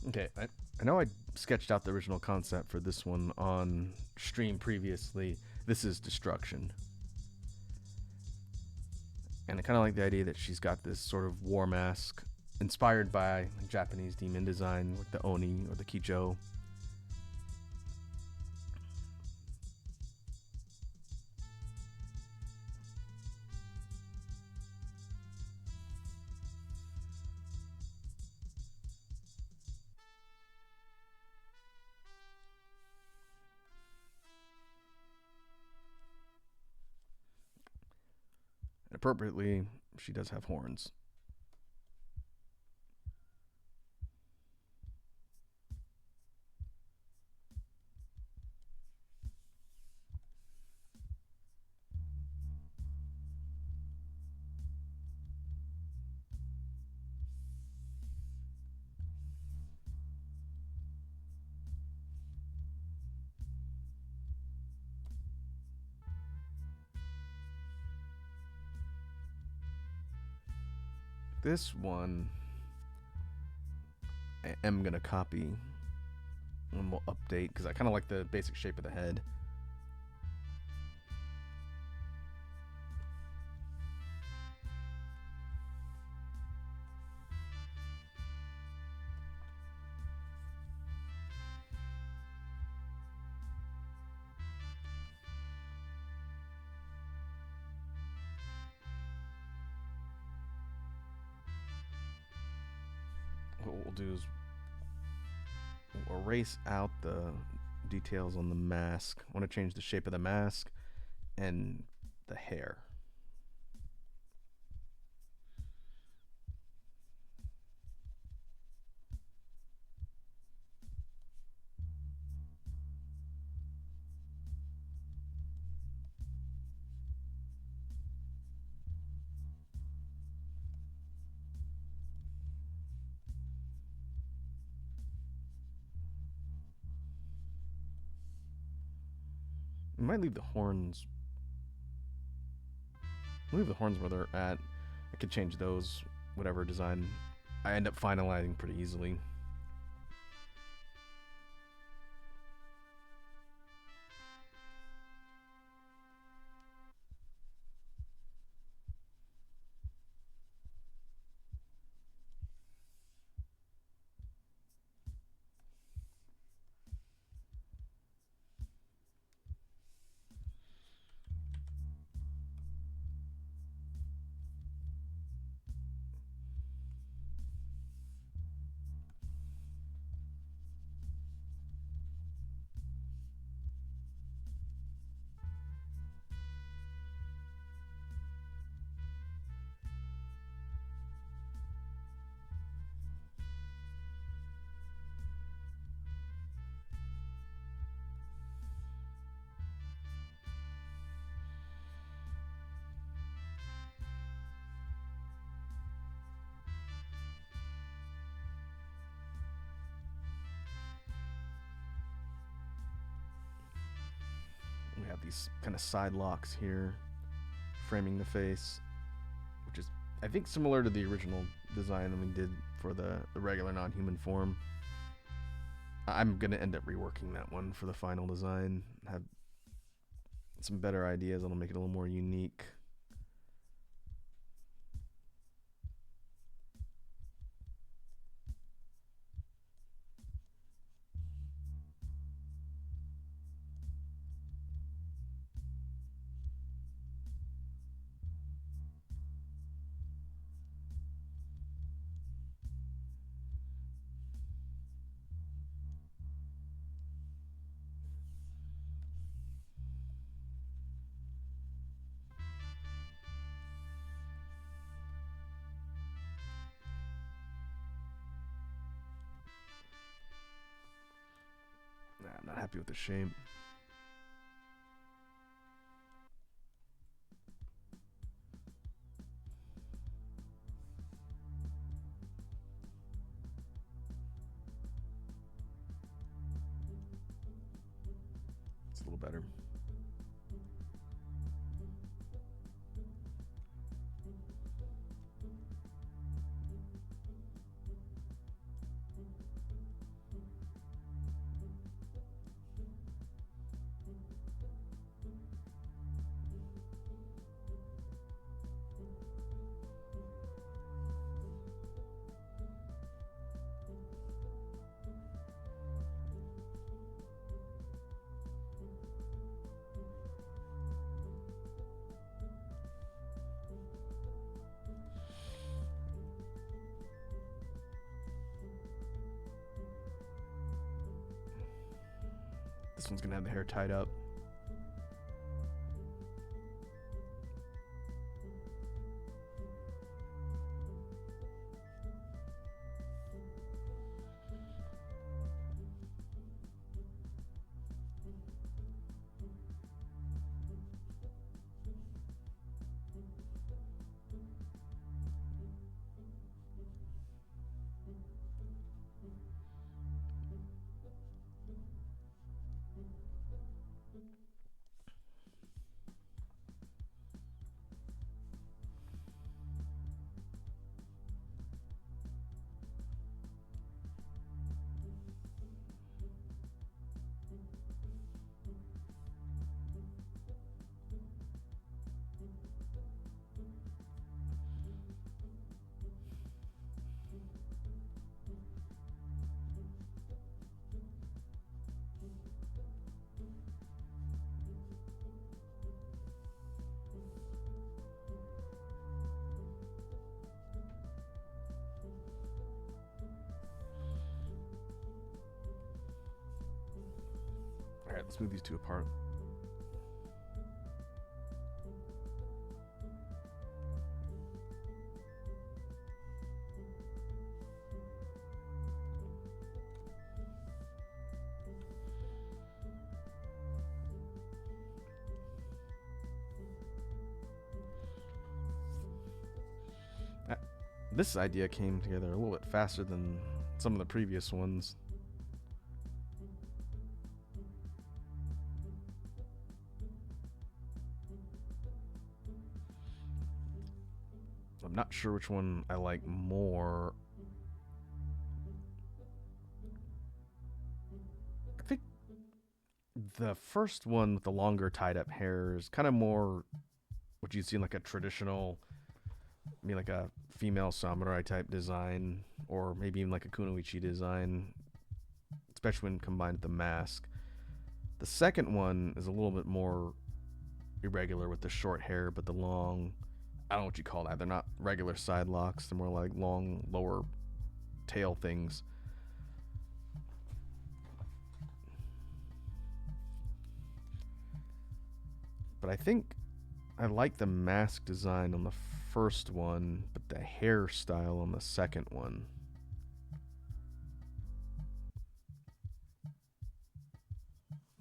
Okay, I know I sketched out the original concept for this one on stream previously. This is destruction. And I kind of like the idea that she's got this sort of war mask inspired by Japanese demon design, like the Oni or the Kijo. And appropriately, she does have horns. This one, I am going to copy and we'll update because I kind of like the basic shape of the head. What we'll do is we'll erase out the details on the mask. I want to change the shape of the mask and the hair. I might leave the horns. Leave the horns where they're at. I could change those, whatever design I end up finalizing pretty easily. have these kind of side locks here, framing the face, which is, I think, similar to the original design that we did for the regular non-human form. I'm going to end up reworking that one for the final design, have some better ideas that'll make it a little more unique. I'm not happy with the shape. It's a little better. This one's gonna have the hair tied up. All right, let's move these two apart. This idea came together a little bit faster than some of the previous ones. I'm not sure which one I like more. I think the first one with the longer tied up hair is kind of more what you'd see in like a traditional, I mean, like a female samurai type design, or maybe even like a kunoichi design, especially when combined with the mask. The second one is a little bit more irregular with the short hair, but the long, I don't know what you call that. They're not regular side locks. They're more like long lower tail things. But I think I like the mask design on the first one, but the hairstyle on the second one.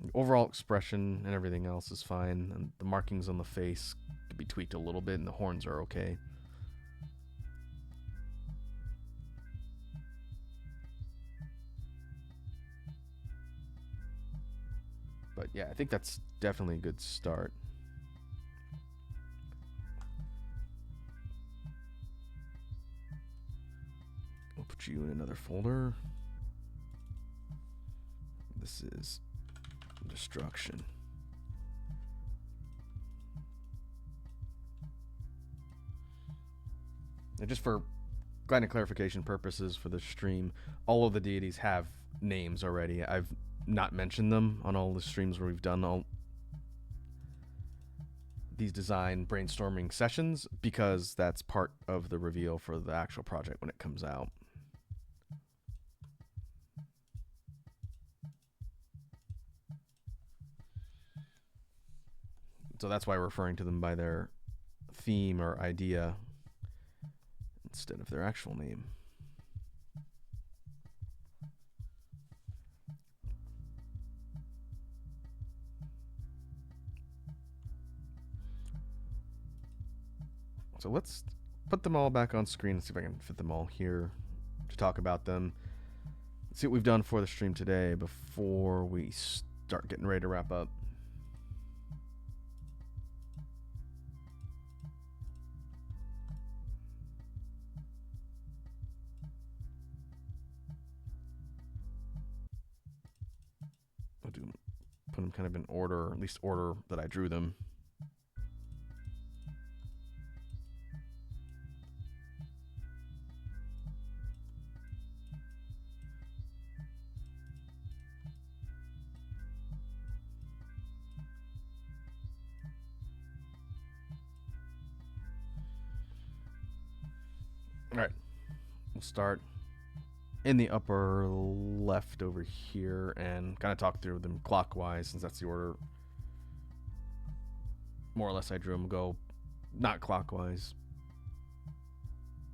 The overall expression and everything else is fine, and the markings on the face could be tweaked a little bit, and the horns are okay. But But yeah, I think that's definitely a good start. We'll put you in another folder. This is destruction. And just for kind of clarification purposes for the stream, all of the deities have names already. I've not mentioned them on all the streams where we've done all these design brainstorming sessions because that's part of the reveal for the actual project when it comes out. So that's why we're referring to them by their theme or idea instead of their actual name. So let's put them all back on screen and see if I can fit them all here to talk about them. Let's see what we've done for the stream today before we start getting ready to wrap up. I'll put them kind of in order, or at least order that I drew them. Alright, we'll start in the upper left over here and kind of talk through them clockwise since that's the order more or less I drew them. Go not clockwise,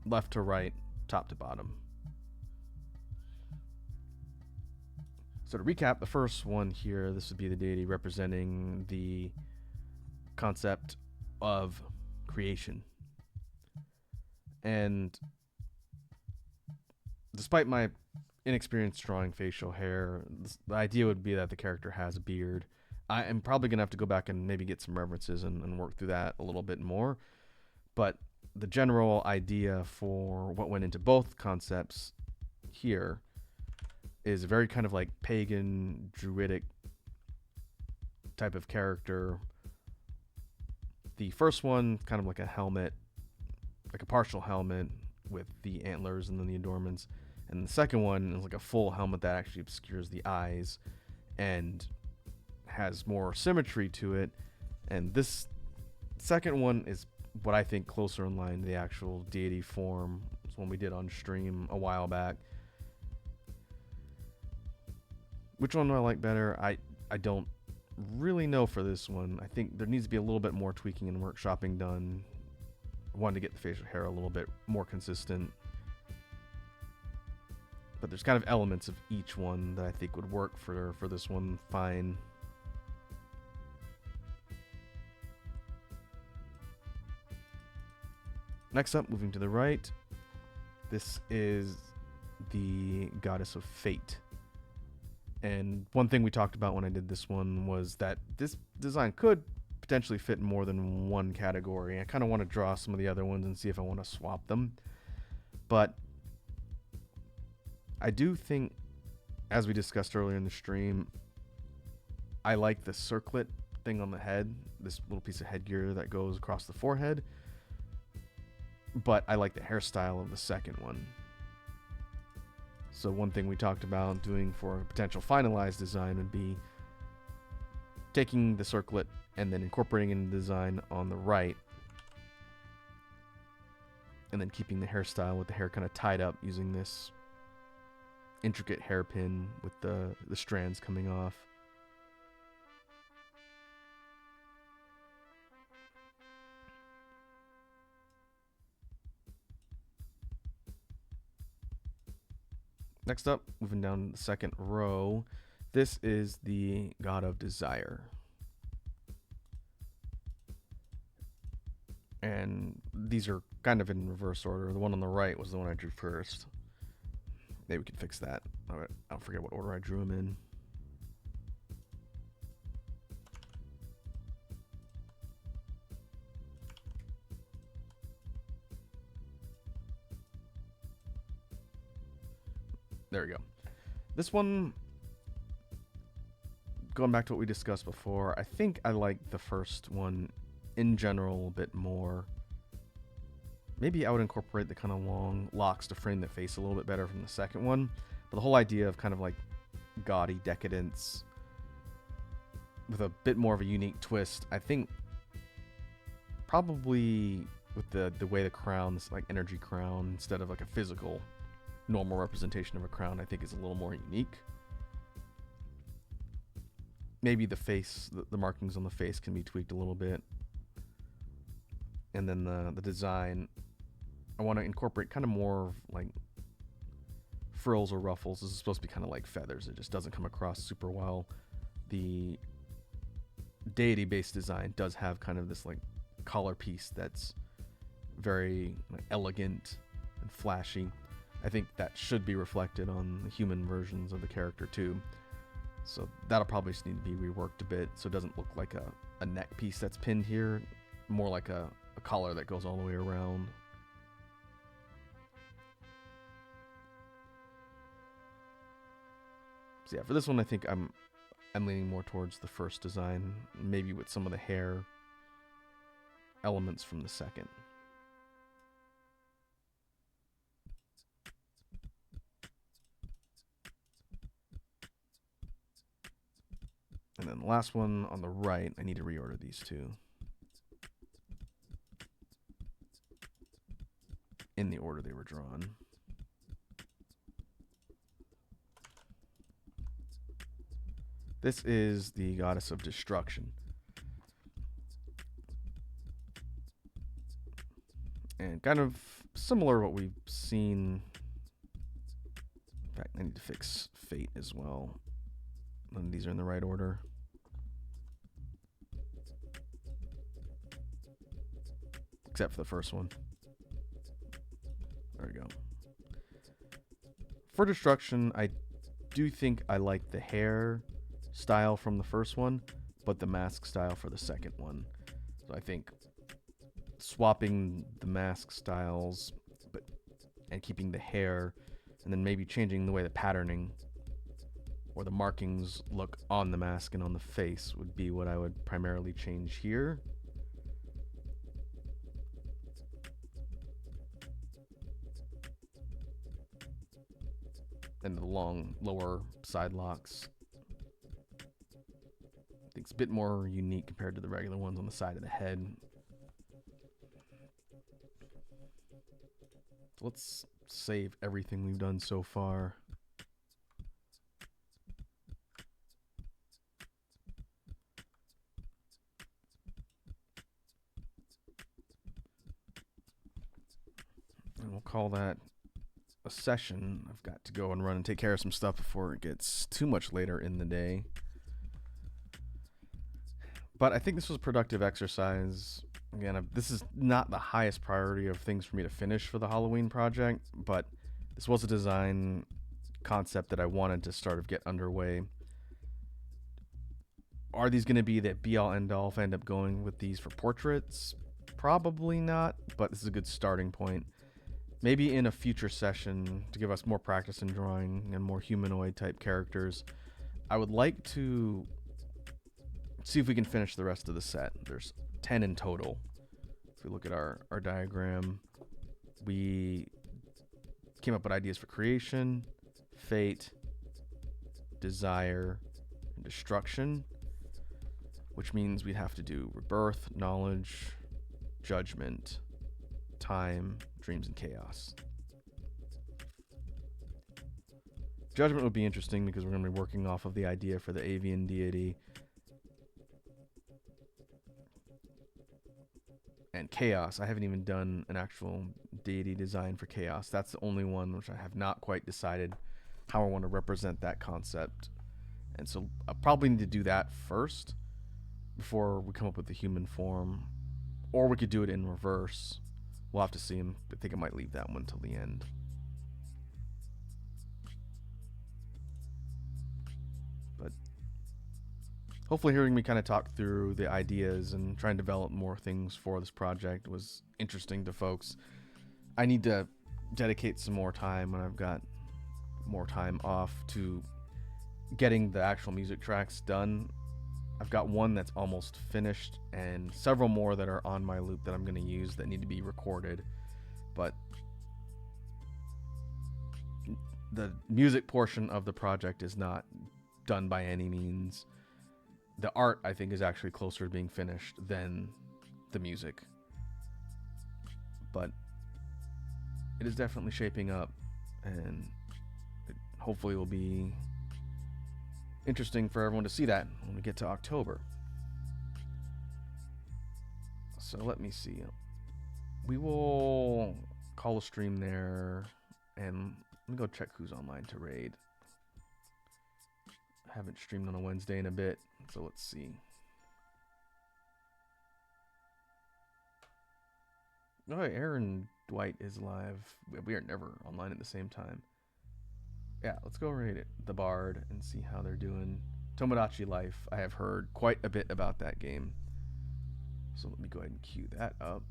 left to right, top to bottom. So to recap, the first one here, this would be the deity representing the concept of creation. And despite my inexperienced drawing facial hair, the idea would be that the character has a beard. I am probably going to have to go back and maybe get some references and work through that a little bit more. But the general idea for what went into both concepts here is a very kind of like pagan, druidic type of character. The first one, kind of like a helmet, like a partial helmet with the antlers and then the adornments. And the second one is like a full helmet that actually obscures the eyes and has more symmetry to it. And this second one is what I think closer in line to the actual deity form. It's one we did on stream a while back. Which one do I like better? I don't really know for this one. I think there needs to be a little bit more tweaking and workshopping done. I wanted to get the facial hair a little bit more consistent. But there's kind of elements of each one that I think would work for this one fine. Next up, moving to the right, this is the goddess of fate. And one thing we talked about when I did this one was that this design could potentially fit in more than one category. I kind of want to draw some of the other ones and see if I want to swap them. But I do think, as we discussed earlier in the stream, I like the circlet thing on the head, this little piece of headgear that goes across the forehead. But I like the hairstyle of the second one. So one thing we talked about doing for a potential finalized design would be taking the circlet and then incorporating in the design on the right, and then keeping the hairstyle with the hair kind of tied up using this intricate hairpin with the strands coming off. Next up, moving down the second row, this is the god of desire. And these are kind of in reverse order. The one on the right was the one I drew first. Maybe we can fix that. All right, I'll forget what order I drew them in. There we go. This one, going back to what we discussed before, I think I like the first one in general a bit more. Maybe I would incorporate the kind of long locks to frame the face a little bit better from the second one. But the whole idea of kind of like gaudy decadence with a bit more of a unique twist, I think probably with the way the crown, this like energy crown, instead of like a physical normal representation of a crown, I think is a little more unique. Maybe the face, the markings on the face can be tweaked a little bit. And then the design, I want to incorporate kind of more like frills or ruffles. This is supposed to be kind of like feathers. It just doesn't come across super well. The deity-based design does have kind of this like collar piece that's very like elegant and flashy. I think that should be reflected on the human versions of the character too. So that'll probably just need to be reworked a bit so it doesn't look like a neck piece that's pinned here, more like a collar that goes all the way around. So yeah, for this one I think I'm leaning more towards the first design, maybe with some of the hair elements from the second. And then the last one on the right, I need to reorder these two in the order they were drawn. This is the goddess of destruction. And kind of similar to what we've seen. In fact, I need to fix fate as well. None of these are in the right order. Except for the first one. There we go. For destruction, I do think I like the hair style from the first one, but the mask style for the second one. So I think swapping the mask styles and keeping the hair, and then maybe changing the way the patterning or the markings look on the mask and on the face would be what I would primarily change here. And the long lower side locks, I think it's a bit more unique compared to the regular ones on the side of the head. Let's save everything we've done so far. And we'll call that a session. I've got to go and run and take care of some stuff before it gets too much later in the day. But I think this was a productive exercise. Again, this is not the highest priority of things for me to finish for the Halloween project, but this was a design concept that I wanted to start of get underway. Are these going to be the be-all, end-all if I end up going with these for portraits? Probably not, but this is a good starting point. Maybe in a future session, to give us more practice in drawing and more humanoid type characters, I would like to see if we can finish the rest of the set. There's 10 in total. If we look at our diagram, we came up with ideas for creation, fate, desire, and destruction, which means we'd have to do rebirth, knowledge, judgment, time, dreams, and chaos. Judgment would be interesting because we're going to be working off of the idea for the avian deity. And chaos, I haven't even done an actual deity design for chaos. That's the only one which I have not quite decided how I want to represent that concept. And so I'll probably need to do that first before we come up with the human form. Or we could do it in reverse. We'll have to see. I think I might leave that one till the end. But hopefully hearing me kind of talk through the ideas and try and develop more things for this project was interesting to folks. I need to dedicate some more time when I've got more time off to getting the actual music tracks done. I've got one that's almost finished and several more that are on my loop that I'm going to use that need to be recorded. But the music portion of the project is not done by any means. The art, I think, is actually closer to being finished than the music. But it is definitely shaping up, and it hopefully will be interesting for everyone to see that when we get to October. So let me see. We will call a stream there, and let me go check who's online to raid. I haven't streamed on a Wednesday in a bit, so let's see. Oh, Aaron Dwight is live. We are never online at the same time. Yeah, let's go raid it, the Bard, and see how they're doing. Tomodachi Life, I have heard quite a bit about that game. So let me go ahead and queue that up.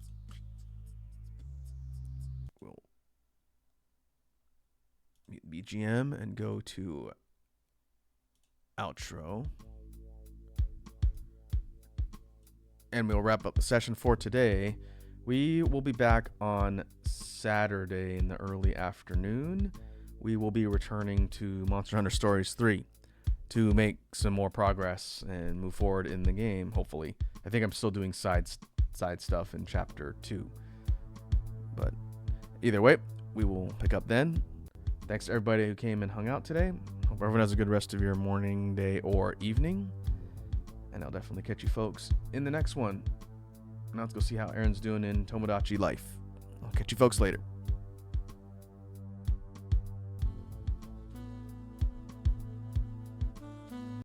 We'll mute BGM and go to outro. And we'll wrap up the session for today. We will be back on Saturday in the early afternoon. We will be returning to Monster Hunter Stories 3 to make some more progress and move forward in the game, hopefully. I think I'm still doing side stuff in Chapter 2. But either way, we will pick up then. Thanks to everybody who came and hung out today. Hope everyone has a good rest of your morning, day, or evening. And I'll definitely catch you folks in the next one. Now let's go see how Aaron's doing in Tomodachi Life. I'll catch you folks later.